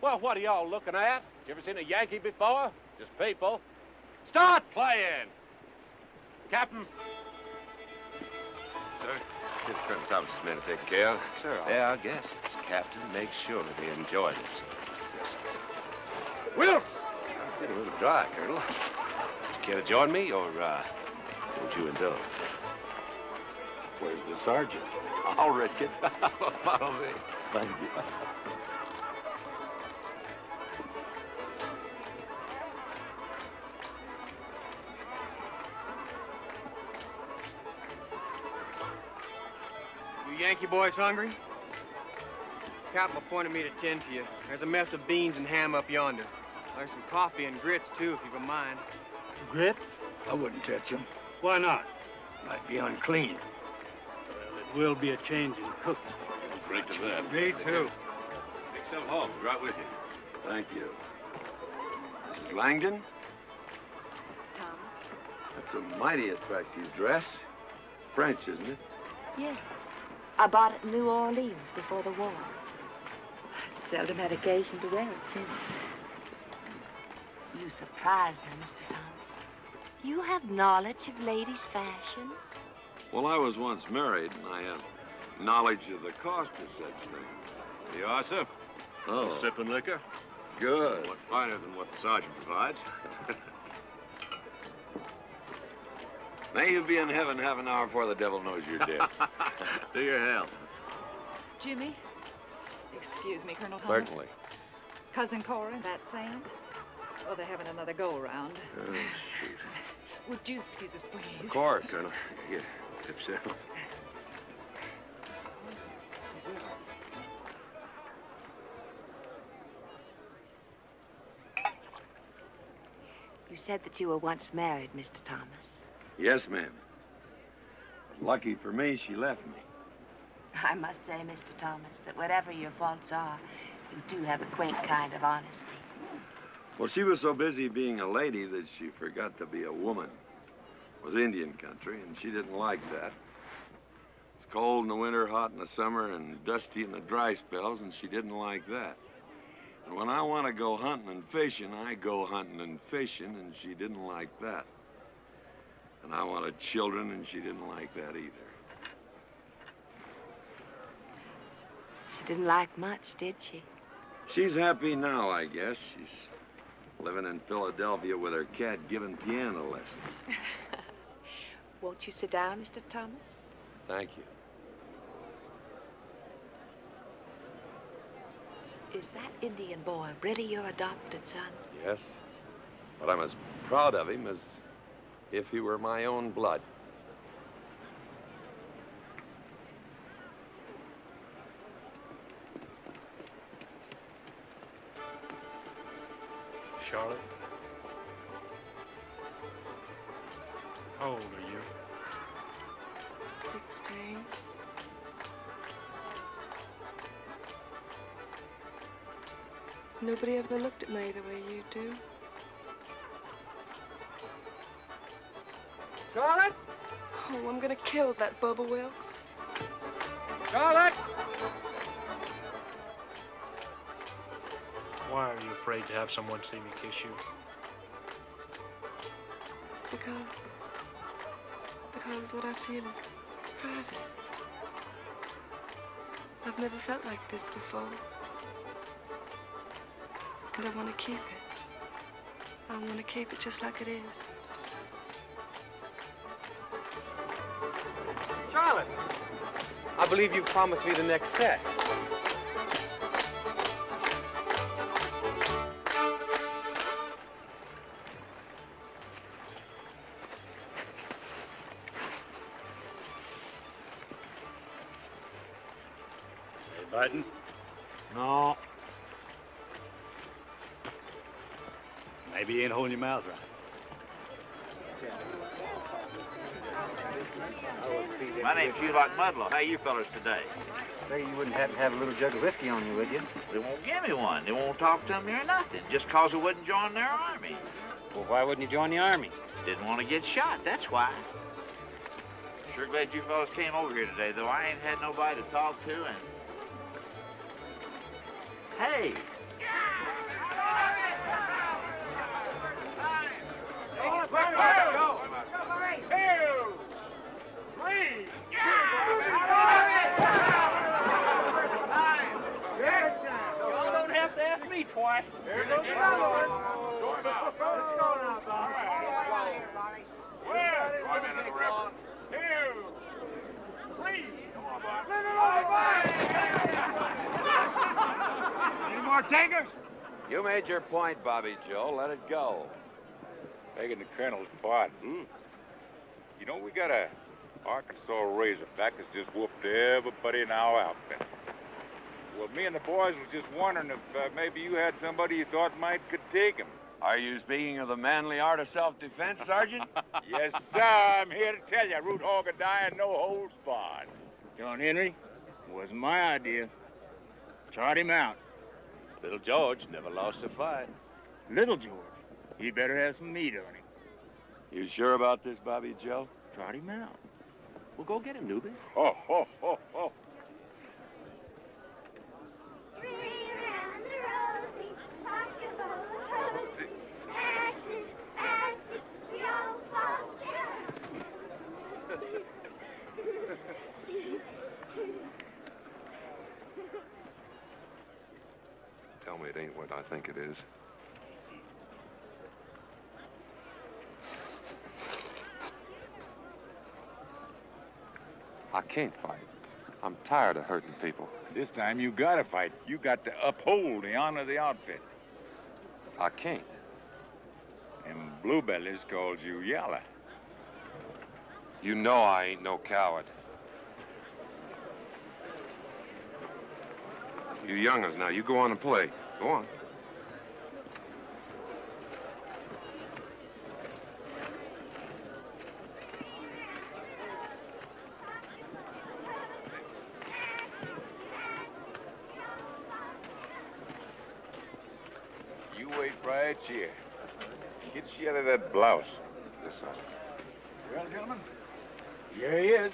S6: Well, what are y'all looking at? You ever seen a Yankee before? Just people. Start playing! Captain.
S19: Sir? It's Colonel Thomas's men to take care of. Sir, they're our guests, Captain. Make sure that they enjoy themselves. Yes, sir.
S6: Wilkes!
S19: I'm getting a little dry, Colonel. Care to join me, or would you indulge?
S2: Where's the sergeant? I'll risk it. Follow me. Thank you.
S13: You Yankee boys hungry? Captain appointed me to tend to you. There's a mess of beans and ham up yonder. There's some coffee and grits, too, if you don't mind.
S22: Grits?
S1: I wouldn't touch them.
S22: Why not?
S1: Might be unclean.
S22: Well, it will be a change in cooking.
S6: Drink to that.
S22: Me too.
S6: Take some home. Right with you.
S2: Thank you. Mrs. Langdon?
S7: Mr. Thomas?
S2: That's a mighty attractive dress. French, isn't it?
S7: Yes. I bought it in New Orleans before the war. I've seldom had occasion to wear it since. You surprise me, Mr. Thomas. You have knowledge of ladies' fashions?
S2: Well, I was once married, and I have knowledge of the cost of such things.
S6: Here you are, sir.
S2: Oh.
S6: Sipping liquor.
S2: Good.
S6: What finer than what the sergeant provides.
S2: May you be in heaven half an hour before the devil knows you're dead.
S6: To your health.
S8: Jimmy? Excuse me, Colonel Thomas.
S2: Certainly.
S8: Cousin Cora, that Sam? Well, they're having another go-around.
S2: Oh, shoot.
S8: Would you excuse us, please?
S2: Of course.
S6: Colonel. Here, tip yourself.
S7: You said that you were once married, Mr. Thomas.
S2: Yes, ma'am. Lucky for me, she left me.
S7: I must say, Mr. Thomas, that whatever your faults are, you do have a quaint kind of honesty.
S2: Well, she was so busy being a lady that she forgot to be a woman. It was Indian country, and she didn't like that. It was cold in the winter, hot in the summer, and dusty in the dry spells, and she didn't like that. And when I want to go hunting and fishing, I go hunting and fishing, and she didn't like that. And I wanted children, and she didn't like that either.
S7: She didn't like much, did she?
S2: She's happy now, I guess. She's living in Philadelphia with her cat giving piano lessons.
S7: Won't you sit down, Mr. Thomas?
S2: Thank you.
S7: Is that Indian boy really your adopted son?
S2: Yes, but I'm as proud of him as if he were my own blood.
S23: Charlotte? How old are you?
S12: 16. Nobody ever looked at me the way you do.
S23: Charlotte?
S12: Oh, I'm gonna kill that Bubba Wilkes.
S23: Charlotte! Why are you afraid to have someone see me kiss you?
S12: Because what I feel is private. I've never felt like this before. And I want to keep it. I want to keep it just like it is.
S13: Charlotte, I believe you promised me the next set.
S4: Biting? No. Maybe you ain't holding your mouth right.
S9: My name's Hugh Mudlow. How you fellas today?
S20: Figure you wouldn't happen to have a little jug of whiskey on you, would you?
S9: They won't give me one. They won't talk to me or nothing, just 'cause I wouldn't join their army.
S20: Well, why wouldn't you join the army?
S9: Didn't want to get shot, that's why. Sure glad you fellas came over here today, though. I ain't had nobody to talk to, and... Hey!
S17: Y'all don't have to ask me twice.
S16: Here goes the other one. Join out. Let's go now, Bob. Well, join in the river. 2, 3. Come on, Bob.
S2: Any more takers? You made your point, Bobby Joe. Let it go.
S11: Begging the colonel's pardon. You know, we got a Arkansas Razorback that's just whooped everybody in our outfit. Well, me and the boys was just wondering if maybe you had somebody you thought could take him.
S2: Are you speaking of the manly art of self-defense, Sergeant?
S11: Yes, sir. I'm here to tell you, root hog and die and no holds barred.
S24: John Henry, it wasn't my idea. Trot him out.
S6: Little George never lost a fight.
S24: Little George? He better have some meat on him.
S2: You sure about this, Bobby Joe?
S24: Trot him out.
S6: Well, go get him, newbie.
S11: Ho, ho, ho, ho.
S5: Tell me it ain't what I think it is. I can't fight. I'm tired of hurting people.
S11: This time you gotta fight. You got to uphold the honor of the outfit.
S5: I can't.
S11: Them bluebellies called you Yalla.
S5: You know I ain't no coward. You young'uns now, you go on and play. Go on.
S11: You wait right here. Get you out of that blouse.
S5: Yes, sir.
S11: Well, gentlemen, here he is.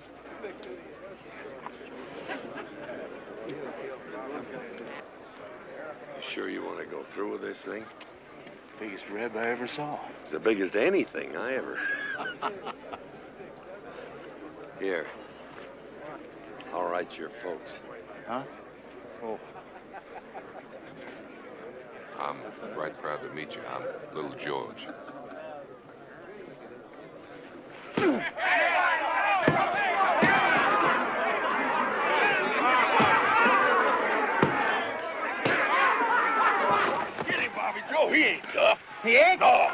S2: You sure you want to go through with this thing?
S11: Biggest reb I ever saw.
S2: It's the biggest anything I ever saw. Here. I'll write your folks.
S11: Huh? Oh.
S5: I'm right proud to meet you. I'm Little George.
S16: Get him, Bobby Joe. He ain't tough.
S24: He ain't?
S16: No.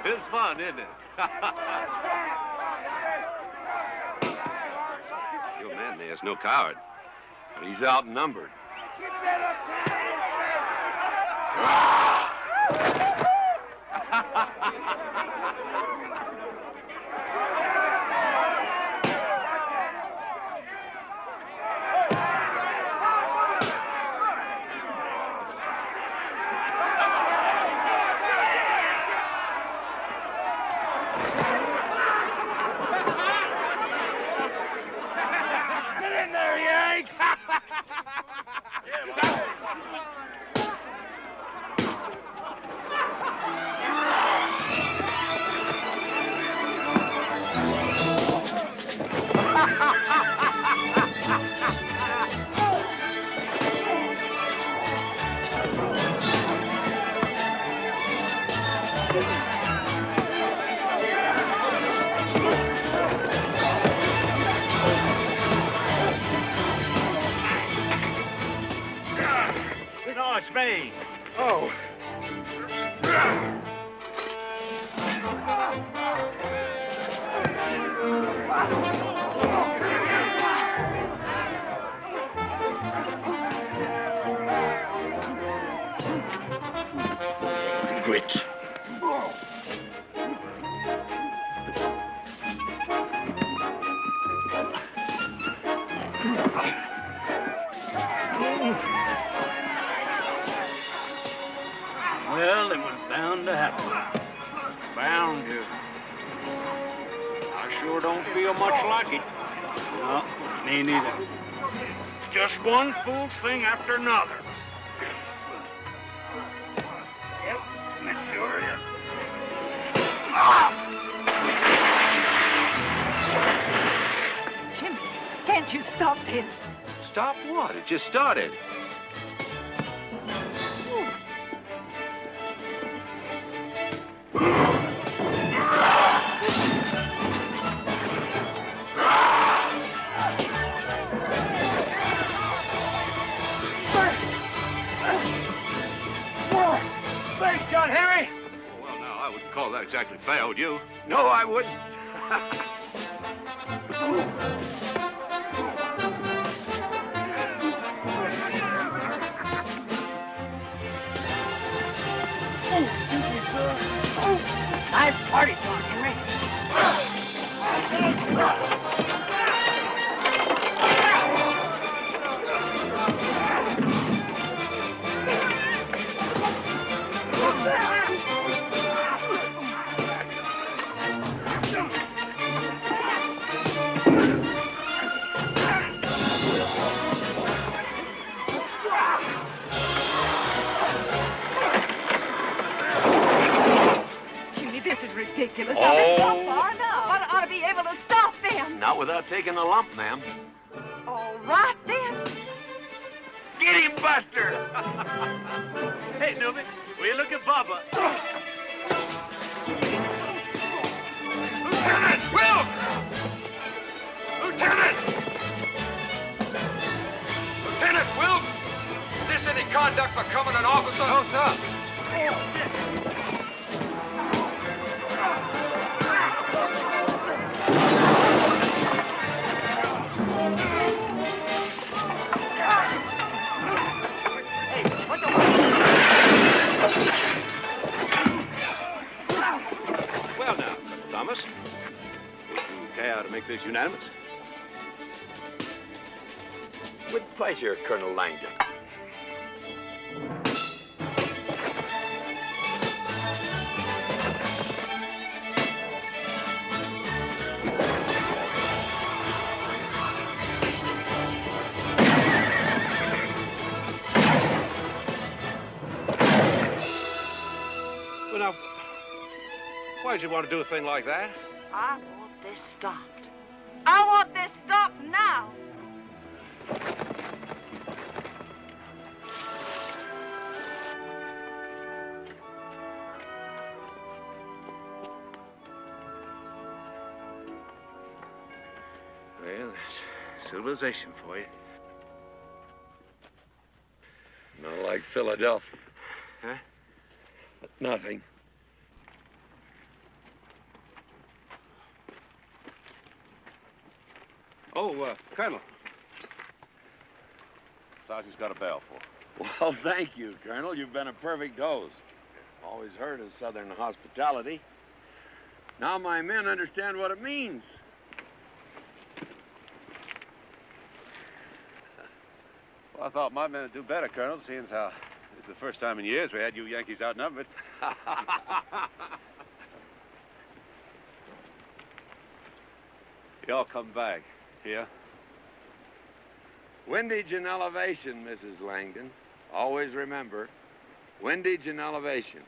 S6: It's fun, isn't it? Your man there's no coward.
S2: He's outnumbered.
S16: Get in there, Yank!
S24: No, it's me.
S16: Oh.
S24: Grit.
S4: Well, it was bound to happen.
S18: Bound to. I sure don't feel much like it.
S4: No, me neither.
S18: It's just one fool thing after another.
S16: Yep, that sure is.
S8: Jimmy, can't you stop this?
S6: Stop what? It just started.
S24: Thanks, John Henry.
S6: Well, now, I wouldn't call that exactly fair, would you?
S24: No, I wouldn't.
S17: Nice party, John Henry.
S8: Jimmy, this is ridiculous. Now, this is not far enough.
S2: out without taking a lump, ma'am.
S12: All right, then.
S9: Get him, Buster!
S17: Hey, Newbie, will you look at Bubba?
S2: Lieutenant Wilkes! Lieutenant! Lieutenant Wilkes! Is this any conduct for coming an officer? No, sir.
S6: Well now, Thomas, would you care to make this unanimous?
S2: With pleasure, Colonel Langdon.
S6: Well, now, why'd you want to do a thing like that?
S12: I want this stopped. I want this stopped now.
S6: Well, that's civilization for you.
S2: Not like Philadelphia.
S6: Huh?
S2: Nothing.
S6: Oh, Colonel. Sergeant's got a bell for.
S2: Well, thank you, Colonel. You've been a perfect host. Always heard of Southern hospitality. Now my men understand what it means.
S6: Well, I thought my men would do better, Colonel, seeing as how it's the first time in years we had you Yankees outnumbered. Y'all come back. Here?
S2: Windage and elevation, Mrs. Langdon. Always remember, windage and elevation.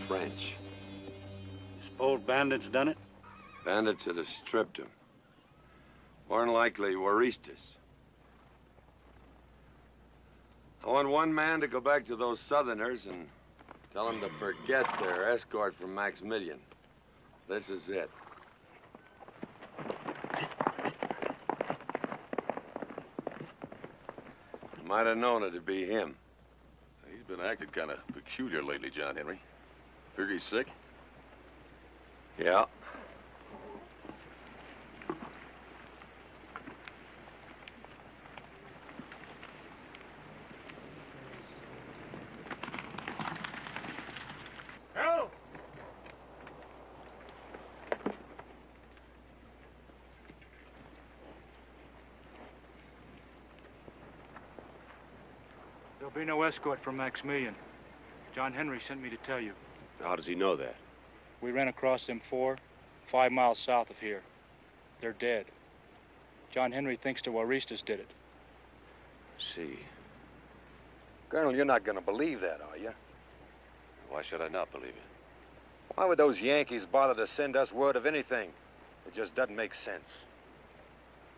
S2: French.
S4: Suppose bandits done it?
S2: Bandits that have stripped him. More than likely, Juaristas. I want one man to go back to those Southerners and tell them to forget their escort from Maximilian. This is it. Might have known it'd be him.
S16: He's been acting kind of peculiar lately, John Henry. Figure he's sick?
S2: Yeah.
S23: Help! There'll be no escort from Maximilian. John Henry sent me to tell you.
S6: How does he know that?
S23: We ran across them 5 miles south of here. They're dead. John Henry thinks the Juaristas did it.
S6: See.
S19: Colonel, you're not going to believe that, are you?
S6: Why should I not believe it?
S19: Why would those Yankees bother to send us word of anything? It just doesn't make sense.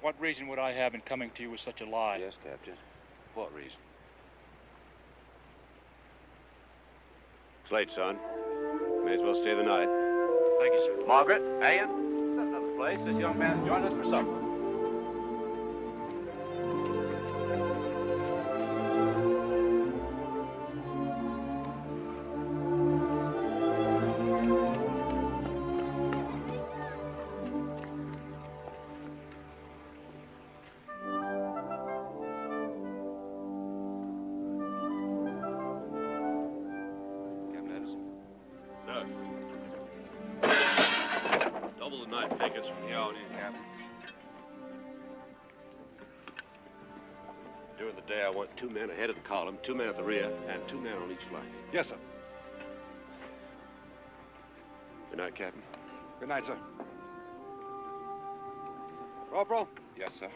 S23: What reason would I have in coming to you with such a lie?
S6: Yes, Captain. What reason? It's late, son. May as well stay the night.
S20: Thank you, sir.
S9: Margaret, Ann?
S20: This is another place. This young man joined us for supper.
S6: Double the night pickets from here on in, Captain. During the day, I want 2 men ahead of the column, 2 men at the rear, and 2 men on each flank.
S19: Yes, sir.
S6: Good night, Captain.
S19: Good night, sir. Corporal?
S5: Yes, sir.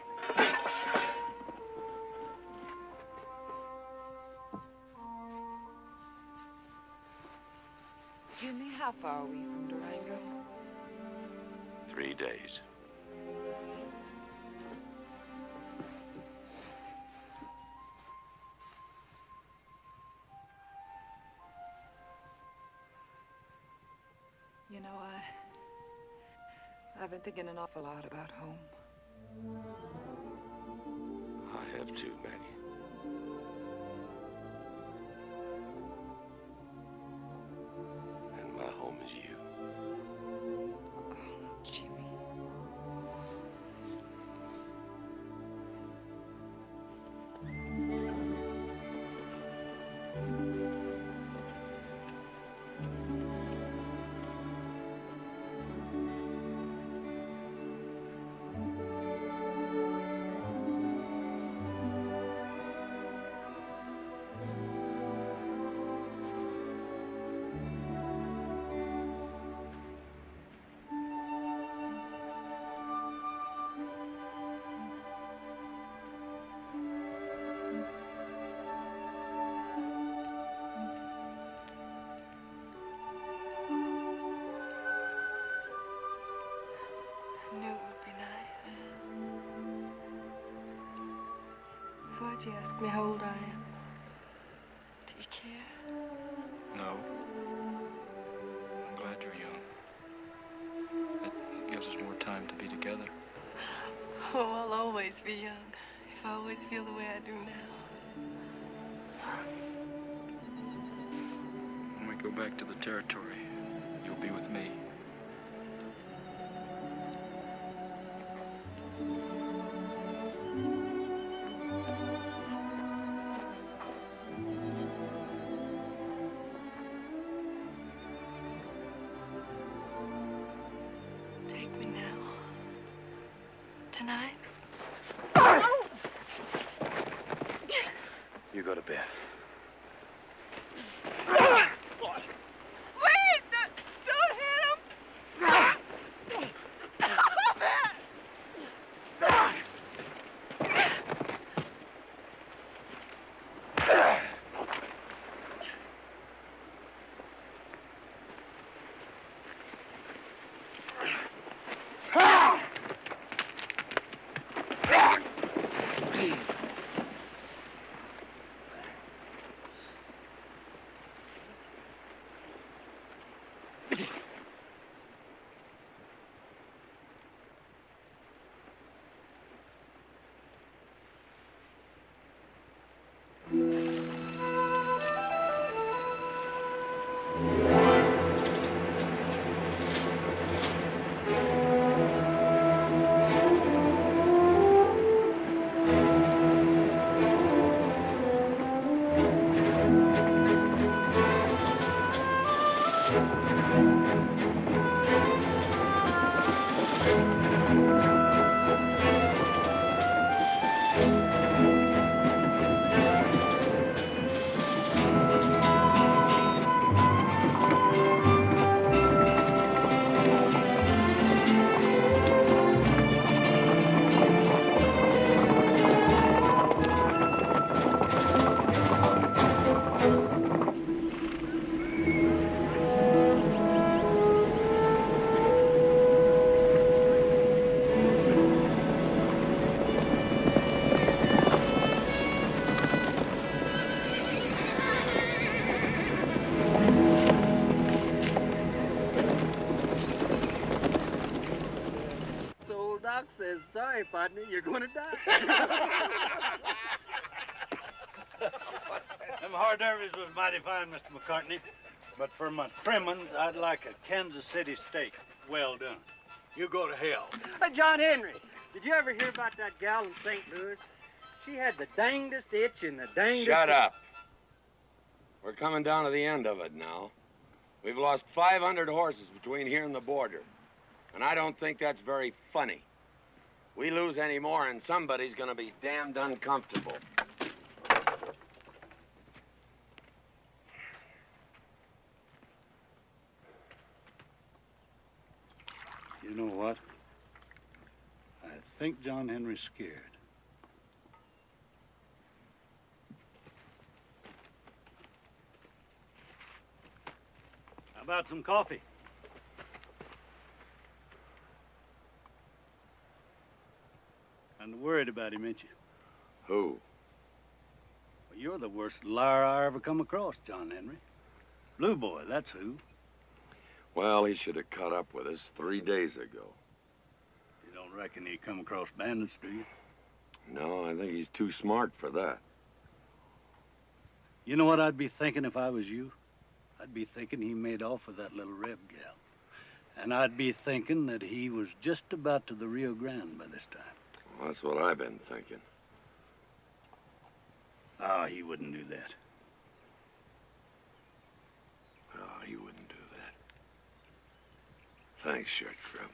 S8: Jimmy, how far are we from Durango?
S6: 3 days.
S8: You know, I've been thinking an awful lot about home.
S6: I have too, Maggie. And my home is you.
S8: Oh, Jimmy.
S12: Why'd you ask me how old I am? Do you care?
S23: No. I'm glad you're young. It gives us more time to be together.
S12: Oh, I'll always be young, if I always feel the way I do now.
S23: When we go back to the territory, you'll be with me.
S12: Tonight?
S19: You go to bed.
S12: Wait! Don't hit him! Stop it!
S13: says, sorry, partner, you're gonna die.
S4: Them hors d'oeuvres was mighty fine, Mr. McCartney. But for my trimmings, I'd like a Kansas City steak. Well done.
S1: You go to hell.
S13: Hey, John Henry, did you ever hear about that gal in St. Louis? She had the dangdest itch in the dangdest...
S2: Shut up. We're coming down to the end of it now. We've lost 500 horses between here and the border. And I don't think that's very funny. We lose any more and somebody's gonna be damned uncomfortable.
S4: You know what? I think John Henry's scared. How about some coffee? Kind of worried about him, ain't you?
S2: Who?
S4: Well, you're the worst liar I ever come across, John Henry. Blue Boy, that's who.
S2: Well, he should have caught up with us 3 days ago.
S4: You don't reckon he come across bandits, do you?
S2: No, I think he's too smart for that.
S4: You know what I'd be thinking if I was you? I'd be thinking he made off with that little Reb gal. And I'd be thinking that he was just about to the Rio Grande by this time.
S2: Well, that's what I've been thinking.
S4: Oh, he wouldn't do that.
S2: Oh, he wouldn't do that. Thanks, Shirt Crib.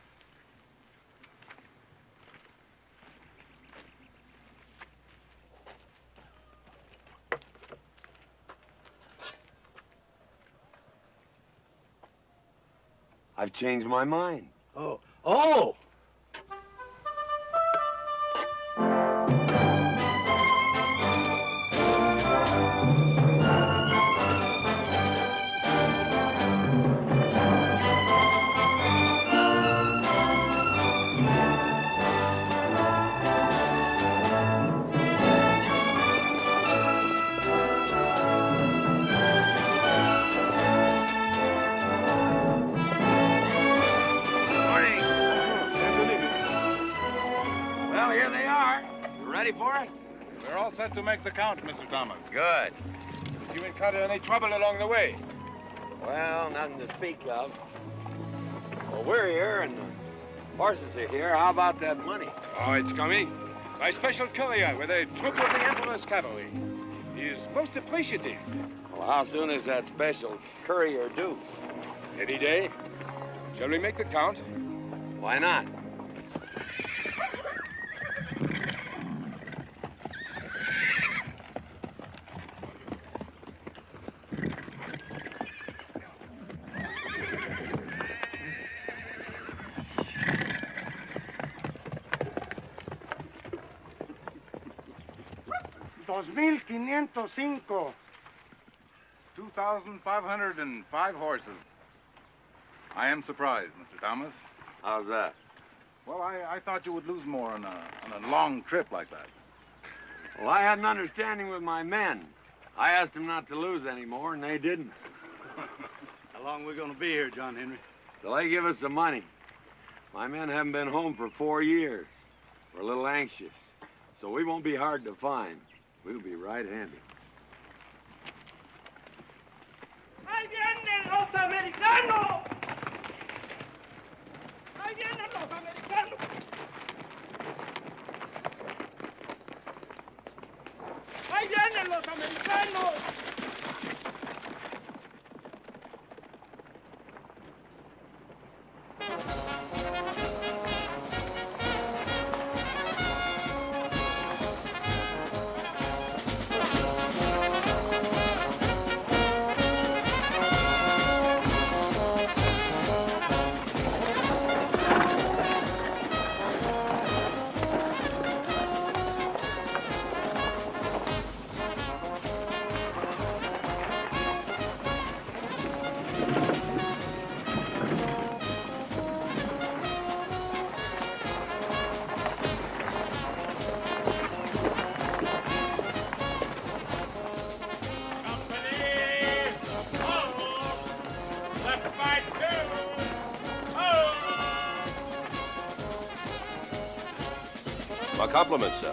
S2: I've changed my mind.
S1: Oh. Oh!
S9: For it?
S23: We're all set to make the count, Mr. Thomas.
S9: Good.
S23: You encountered any trouble along the way?
S2: Well, nothing to speak of. Well, we're here and the horses are here. How about that money?
S23: Oh, it's coming. By special courier with a troop of the Emperor's cavalry. He's most appreciative.
S2: Well, how soon is that special courier due?
S23: Any day. Shall we make the count?
S2: Why not?
S10: $2,505.
S11: 2,505 horses. I am surprised, Mr. Thomas.
S2: How's that?
S11: Well, I thought you would lose more on a long trip like that.
S2: Well, I had an understanding with my men. I asked them not to lose any more, and they didn't.
S4: How long are we gonna be here, John Henry?
S2: Till they give us the money. My men haven't been home for 4 years. We're a little anxious, so we won't be hard to find. We'll be right handy.
S17: ¡Ahí vienen los americanos! ¡Ahí vienen los americanos! ¡Ahí vienen los americanos!
S6: My compliments, sir.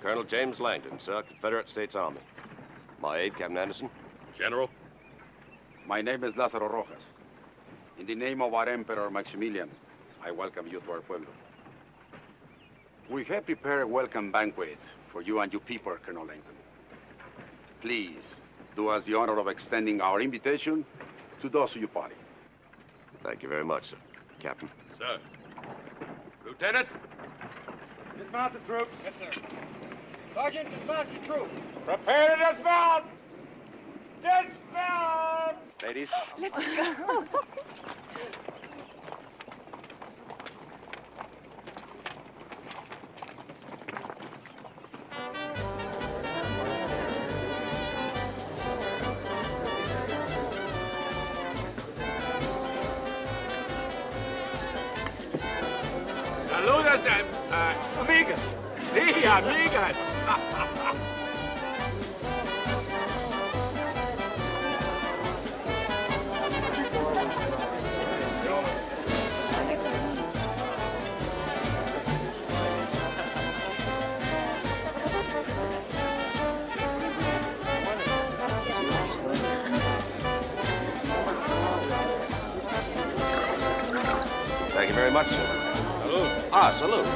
S6: Colonel James Langdon, sir, Confederate States Army. My aide, Captain Anderson.
S10: General?
S14: My name is Lázaro Rojas. In the name of our Emperor Maximilian, I welcome you to our pueblo. We have prepared a welcome banquet for you and your people, Colonel Langdon. Please, do us the honor of extending our invitation to those of your party.
S6: Thank you very much, sir. Captain.
S10: Sir. Lieutenant?
S23: Dismount the troops. Yes, sir. Sergeant, dismount your troops.
S24: Prepare to dismount! Dismount!
S14: Ladies.
S7: Let's go.
S24: Saludos, amigas. Sí, amigas.
S6: Thank you very much, sir. Salute. Ah, salute.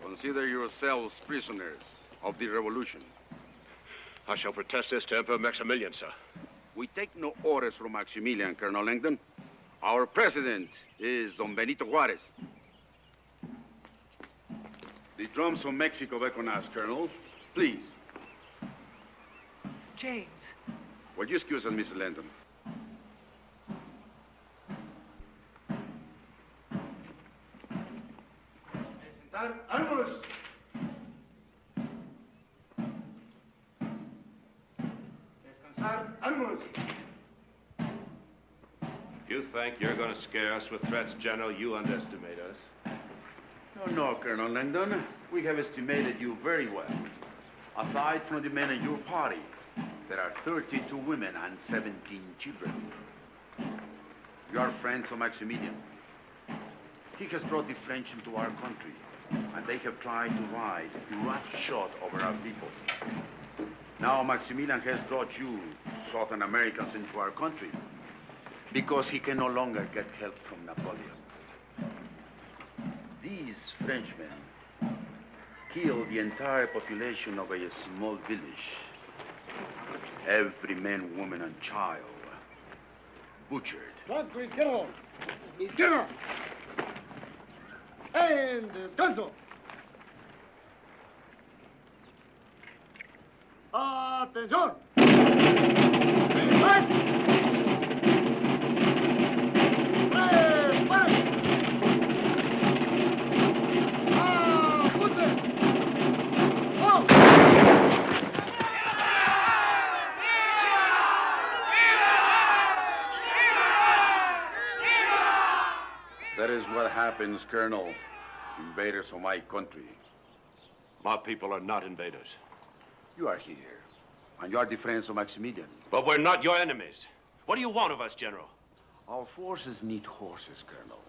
S14: Consider yourselves prisoners of the revolution.
S6: I shall protest this to Emperor Maximilian, sir.
S14: We take no orders from Maximilian, Colonel Langdon. Our president is Don Benito Juarez. The drums from Mexico beckon us, Colonel. Please.
S8: James.
S14: Will you excuse us, Mrs. Langdon?
S17: Armos! Descansar, armos!
S6: You think you're going to scare us with threats, General? You underestimate us.
S14: No, Colonel Langdon. We have estimated you very well. Aside from the men in your party, there are 32 women and 17 children. You are friends of Maximilian. He has brought the French into our country, and they have tried to ride roughshod over our people. Now Maximilian has brought you, Southern Americans, into our country because he can no longer get help from Napoleon. These Frenchmen killed the entire population of a small village. Every man, woman, and child butchered.
S16: Blanco, izquierdo. Izquierdo. En descanso. Atención.
S14: That is what happens, Colonel. Invaders of my country.
S6: My people are not invaders.
S14: You are here, and you are the friends of Maximilian.
S6: But we're not your enemies. What do you want of us, General?
S14: Our forces need horses, Colonel.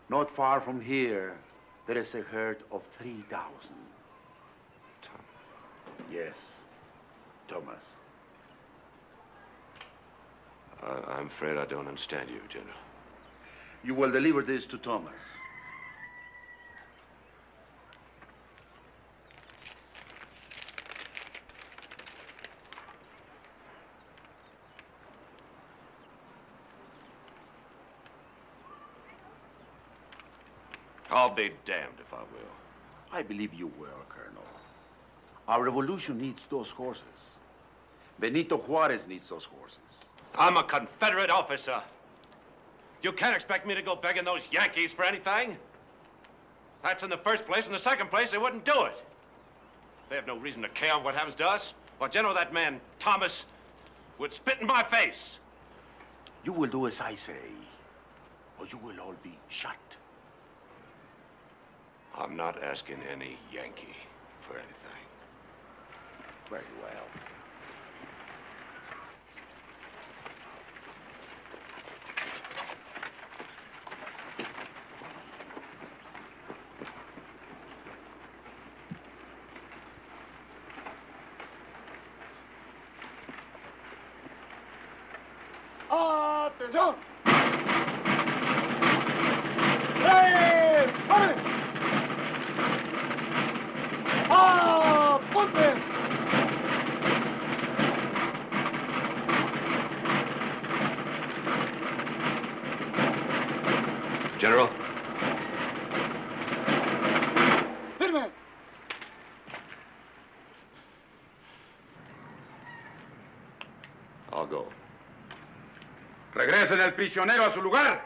S14: Not far from here, there is a herd of 3,000. Yes, Thomas.
S6: I'm afraid I don't understand you, General.
S14: You will deliver this to Thomas.
S6: I'll be damned if I will.
S14: I believe you will, Colonel. Our revolution needs those horses. Benito Juarez needs those horses.
S6: I'm a Confederate officer. You can't expect me to go begging those Yankees for anything. That's in the first place. In the second place, they wouldn't do it. They have no reason to care what happens to us. Well, General, that man, Thomas, would spit in my face.
S14: You will do as I say, or you will all be shot.
S6: I'm not asking any Yankee for anything.
S14: Very well.
S16: ¡Atención! ¡Tres! ¡Pare! ¡Apunte!
S6: General?
S16: ¡Firmes!
S6: I'll go.
S11: Regresen el prisionero a su lugar.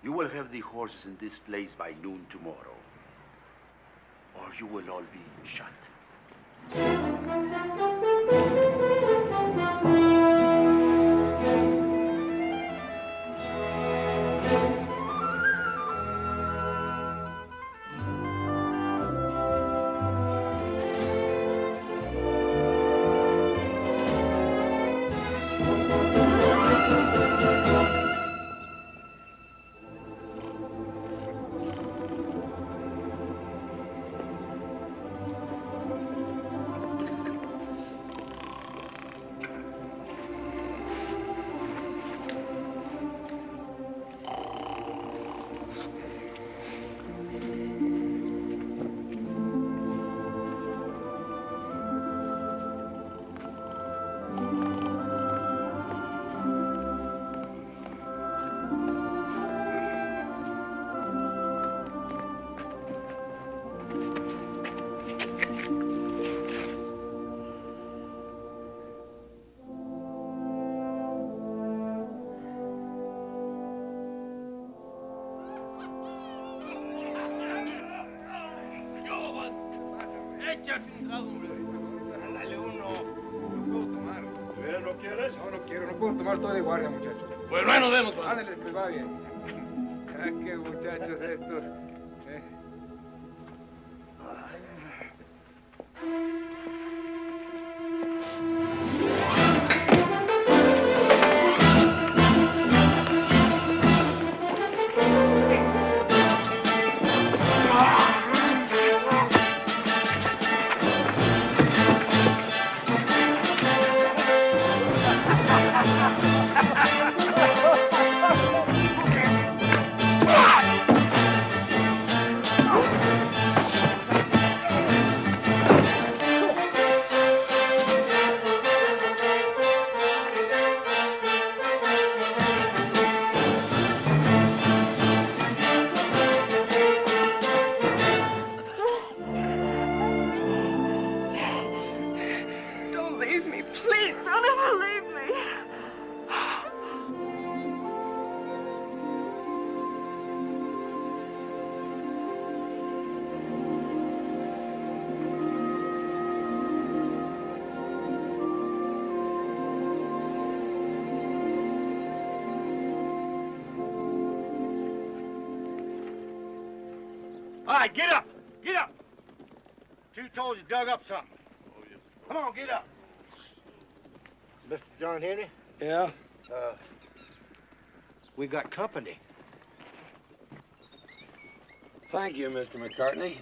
S14: You will have the horses in this place by noon tomorrow, or you will all be shot.
S13: Dale uno. No puedo tomar.
S16: ¿No quieres?
S13: No, no quiero. No puedo tomar, estoy de guardia, muchachos.
S16: Pues bueno, nos vemos, pues.
S13: Ándale, pues va bien. Ah, qué muchachos estos.
S12: Don't leave me, please. Don't ever leave me.
S16: All right, get up. Get up. Two toes, you dug up something. Come on, get up. Mr. John Henry?
S3: Yeah? We got company.
S19: Thank you, Mr. McCartney.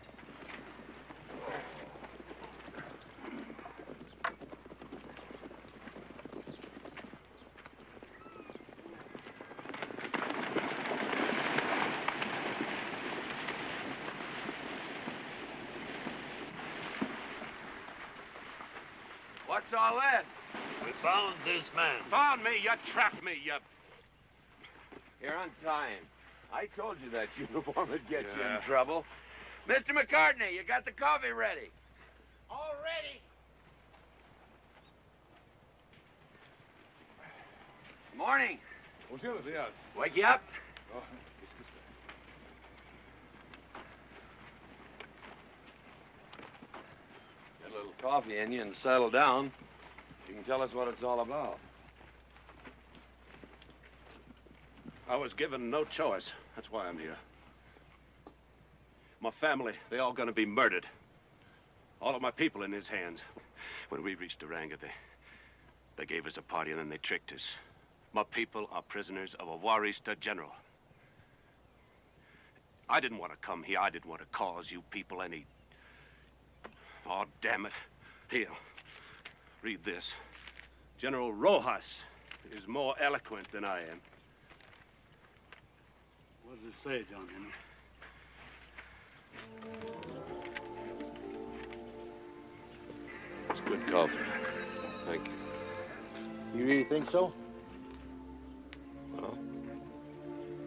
S2: What's all this?
S10: We found this man.
S6: Found me, you trapped me, you...
S2: Here, untie him. I told you that uniform would get you in trouble. Mr. McCartney, you got the coffee ready?
S9: All ready.
S2: Morning.
S11: Buenos días.
S2: Wake you up?
S11: Oh, excuse me.
S2: Get a little coffee in you and settle down. You can tell us what it's all about.
S6: I was given no choice. That's why I'm here. My family, they all gonna be murdered. All of my people in his hands. When we reached Durango, they gave us a party and then they tricked us. My people are prisoners of a Warista general. I didn't want to come here. I didn't want to cause you people any... Oh, damn it. Here, read this. General Rojas is more eloquent than I am.
S4: What does it say, John Henry?
S6: It's good coffee. Thank you.
S1: You really think so?
S2: Well,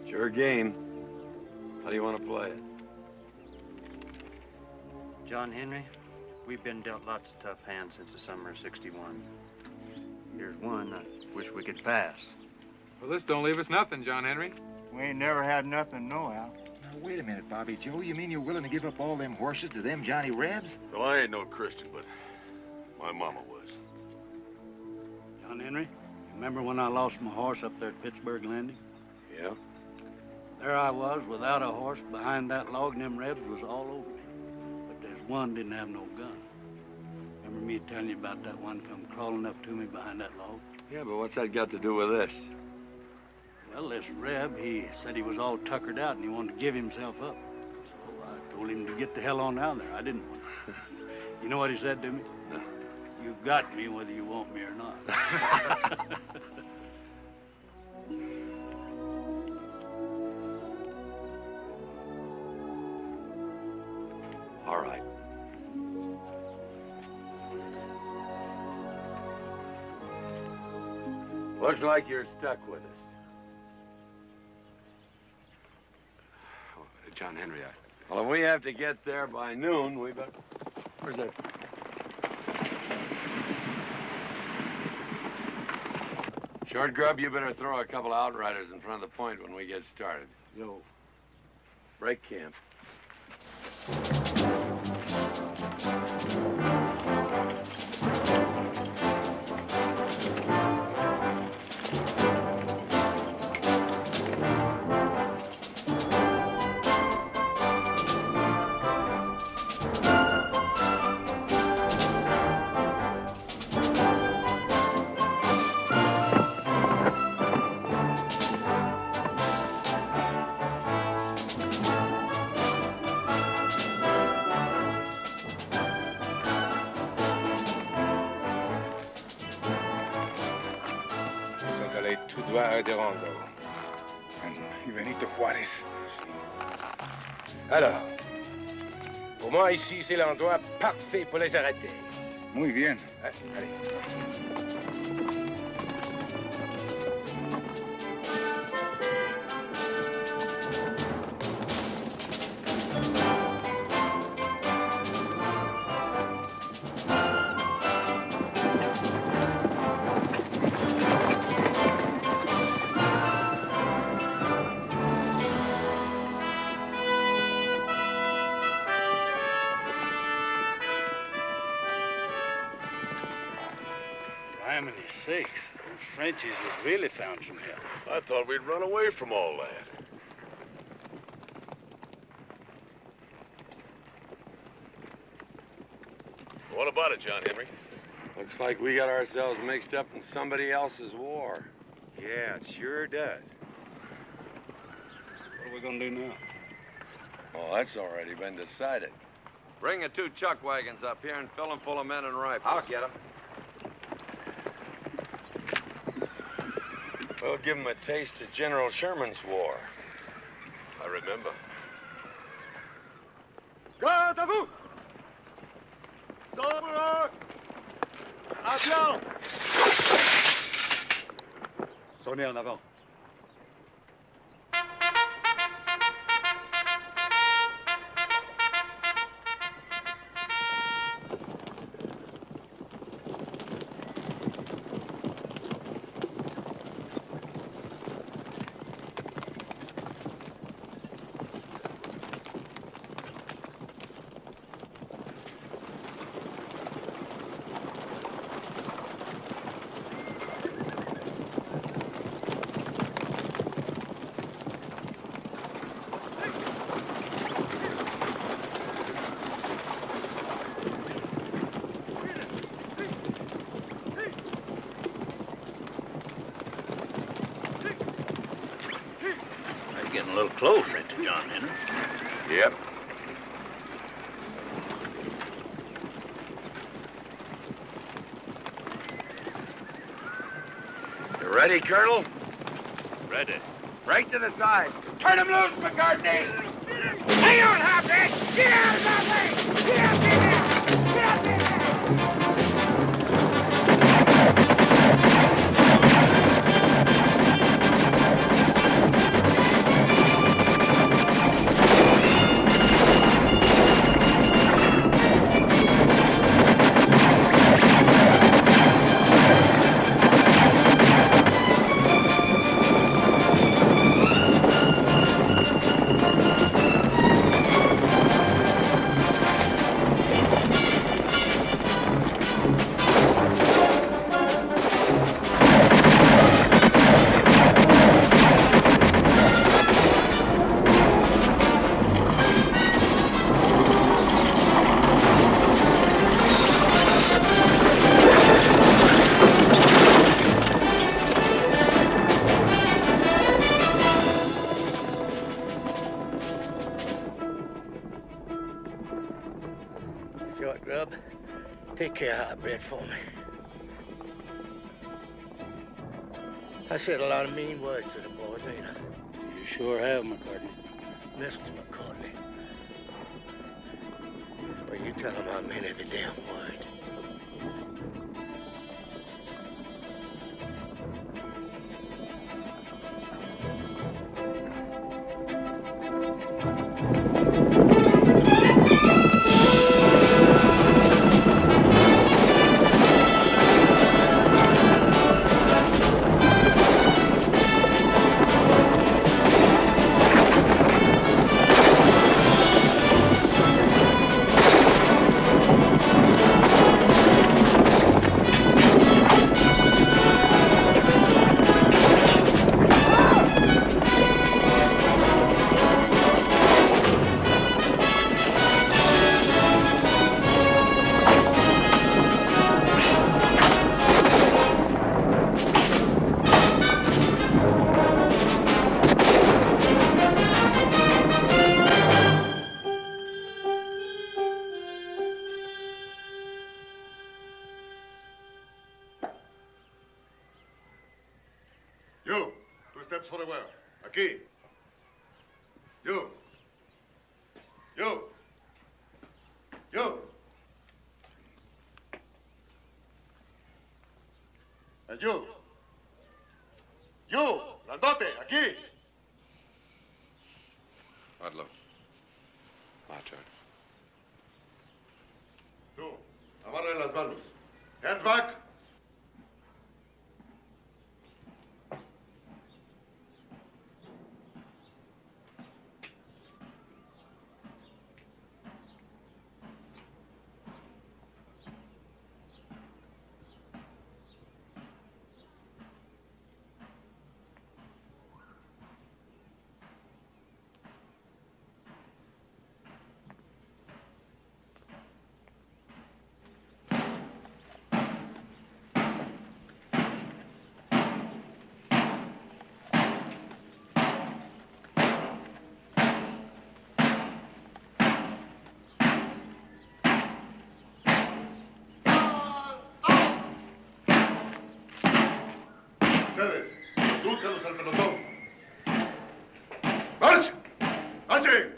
S2: it's your game. How do you want to play it?
S20: John Henry, we've been dealt lots of tough hands since the summer of '61. Here's one I wish we could pass.
S3: Well, this don't leave us nothing, John Henry.
S24: We ain't never had nothing, no, Al.
S19: Now, wait a minute, Bobby Joe. You mean you're willing to give up all them horses to them Johnny Rebs?
S10: Well, I ain't no Christian, but my mama was.
S4: John Henry, you remember when I lost my horse up there at Pittsburgh Landing?
S2: Yeah?
S4: There I was without a horse behind that log, and them Rebs was all over me. But there's one didn't have no gun. Remember me telling you about that one come crawling up to me behind that log?
S2: Yeah, but what's that got to do with this?
S4: Well, this Reb, he said he was all tuckered out and he wanted to give himself up. So I told him to get the hell on out of there. I didn't want to. You know what he said to me?
S2: No.
S4: You got me whether you want me or not.
S2: All right. Looks like you're stuck with us.
S6: John Henry,
S2: Well, if we have to get there by noon, we better... Where's that? Short Grub, you better throw a couple of outriders in front of the point when we get started.
S4: Yo.
S2: Break camp.
S19: Alors, pour moi, ici, c'est l'endroit parfait pour les arrêter.
S11: Muy bien.
S19: Allez.
S4: Sakes, those Frenchies have really found some help.
S10: I thought we'd run away from all that. What about it, John Henry?
S2: Looks like we got ourselves mixed up in somebody else's war.
S19: Yeah, it sure does.
S4: What are we gonna do now?
S2: Oh, that's already been decided. Bring the 2 chuck wagons up here and fill them full of men and rifles.
S19: I'll get them.
S2: We'll give them a taste of General Sherman's war.
S10: I remember.
S1: Garde à vous! Sobre! Attention! Sonnez en avant.
S9: Getting a little close, ain't you, John Henry?
S14: Yep. You ready, Colonel?
S9: Ready.
S14: Right to the side. Turn him loose, McCartney!
S17: Hang on, Hopkins! Get out of my way! Get out there! Get out there!
S4: Short grub, take care of hot bread for me. I said a lot of mean words to the boys, ain't I? You sure have, McCartney. Mr. McCartney. Well, you tell him I meant every damn word.
S16: You, 2 steps forward. Aquí. You. You. You. And you. You, grandote, aquí.
S5: Adlo. My turn.
S16: Tú, amarre las manos. Hands back. Ustedes, indúlcalos al pelotón. ¡March! ¡Marchen!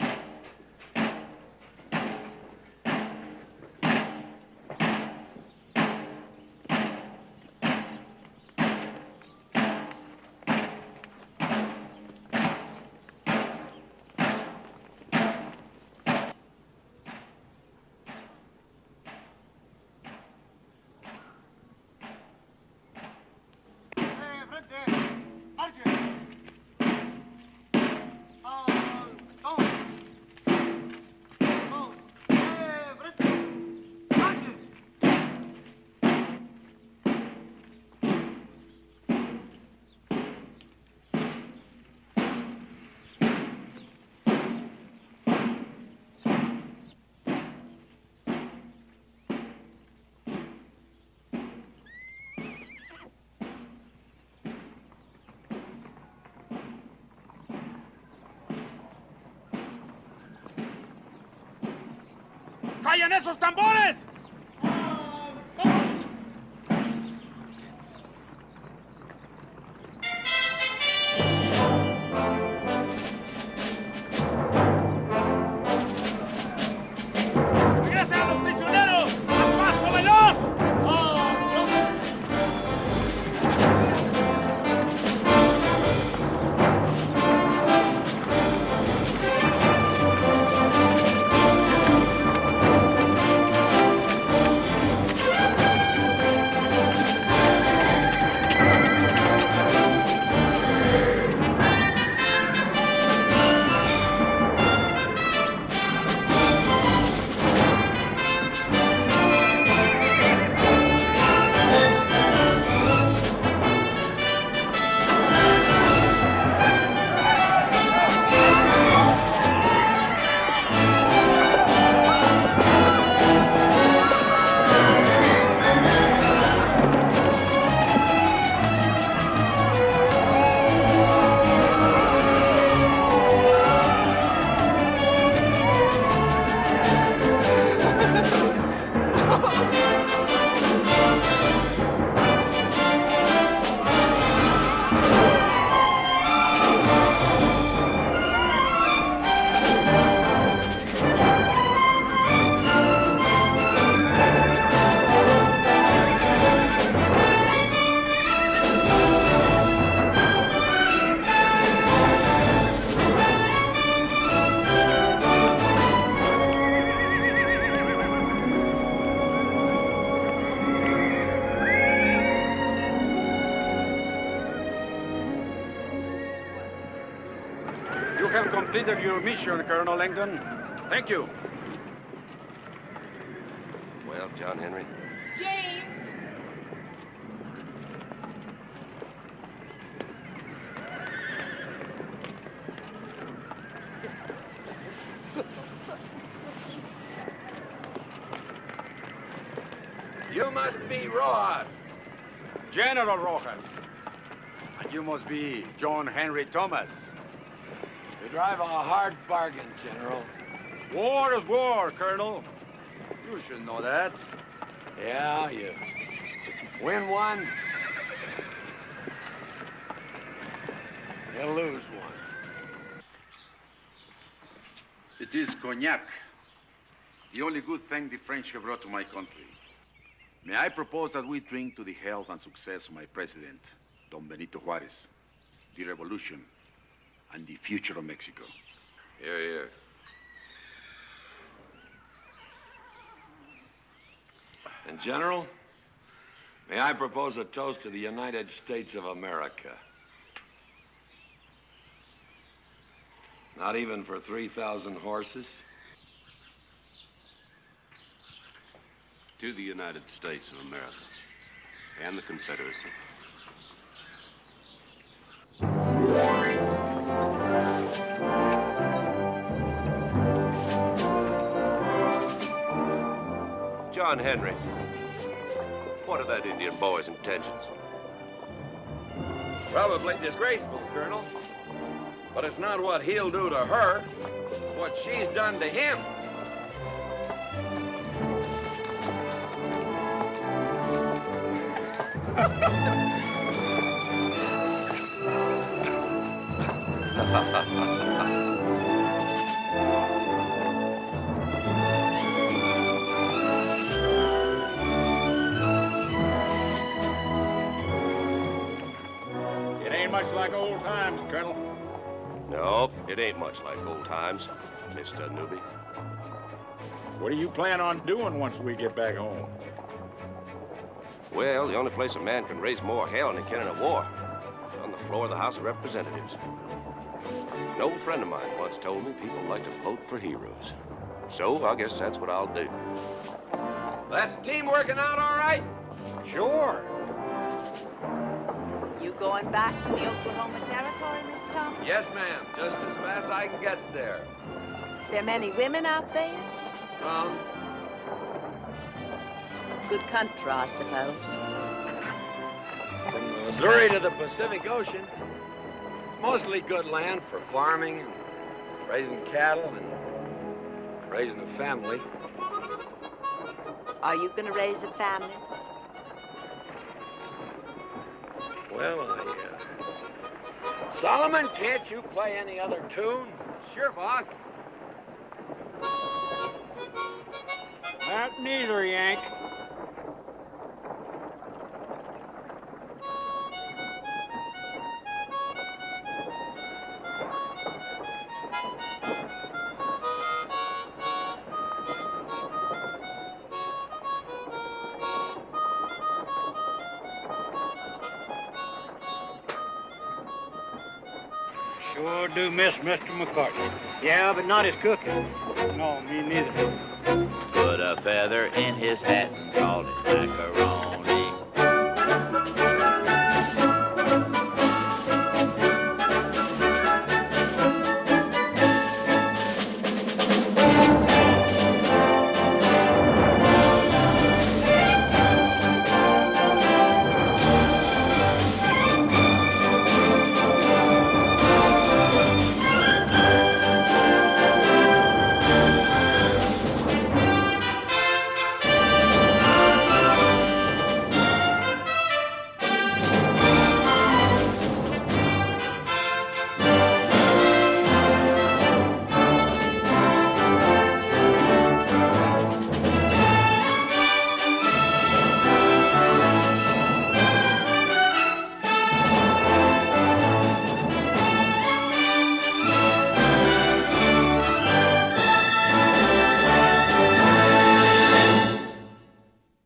S24: fallen esos tambores! ¡Regresen a los prisioneros! ¡A paso veloz!
S11: You have completed your mission, Colonel Langdon. Thank you.
S2: Well, John Henry?
S12: James!
S2: You must be Rojas.
S11: General Rojas. And you must be John Henry Thomas.
S2: You drive a hard bargain, General.
S11: War is war, Colonel. You should know that.
S2: Yeah, you win one, you lose one.
S14: It is cognac. The only good thing the French have brought to my country. May I propose that we drink to the health and success of my president, Don Benito Juarez, the revolution, and the future of Mexico.
S2: Here, here. And, General, may I propose a toast to the United States of America? Not even for 3,000 horses?
S6: To the United States of America and the Confederacy. John Henry, what are that Indian boy's intentions?
S2: Probably disgraceful, Colonel. But it's not what he'll do to her, it's what she's done to him.
S23: It ain't much like old times, Colonel.
S6: No, it ain't much like old times, Mr. Newbie.
S23: What do you plan on doing once we get back home?
S6: Well, the only place a man can raise more hell than he can in a war is on the floor of the House of Representatives. An old friend of mine once told me people like to vote for heroes. So I guess that's what I'll do.
S2: That team working out all right?
S23: Sure.
S7: You going back to the Oklahoma Territory, Mr. Thomas?
S2: Yes, ma'am. Just as fast as I can get there.
S7: There many women out there?
S2: Some.
S7: Good country, I suppose.
S2: From Missouri to the Pacific Ocean, it's mostly good land for farming and raising cattle and raising a family.
S7: Are you going to raise a family?
S9: Well, Solomon, can't you play any other tune?
S13: Sure, boss.
S4: Not neither, Yank. Sure do miss Mr. McCartney.
S13: Yeah, but not his cooking.
S4: No, me neither.
S15: Put a feather in his hat,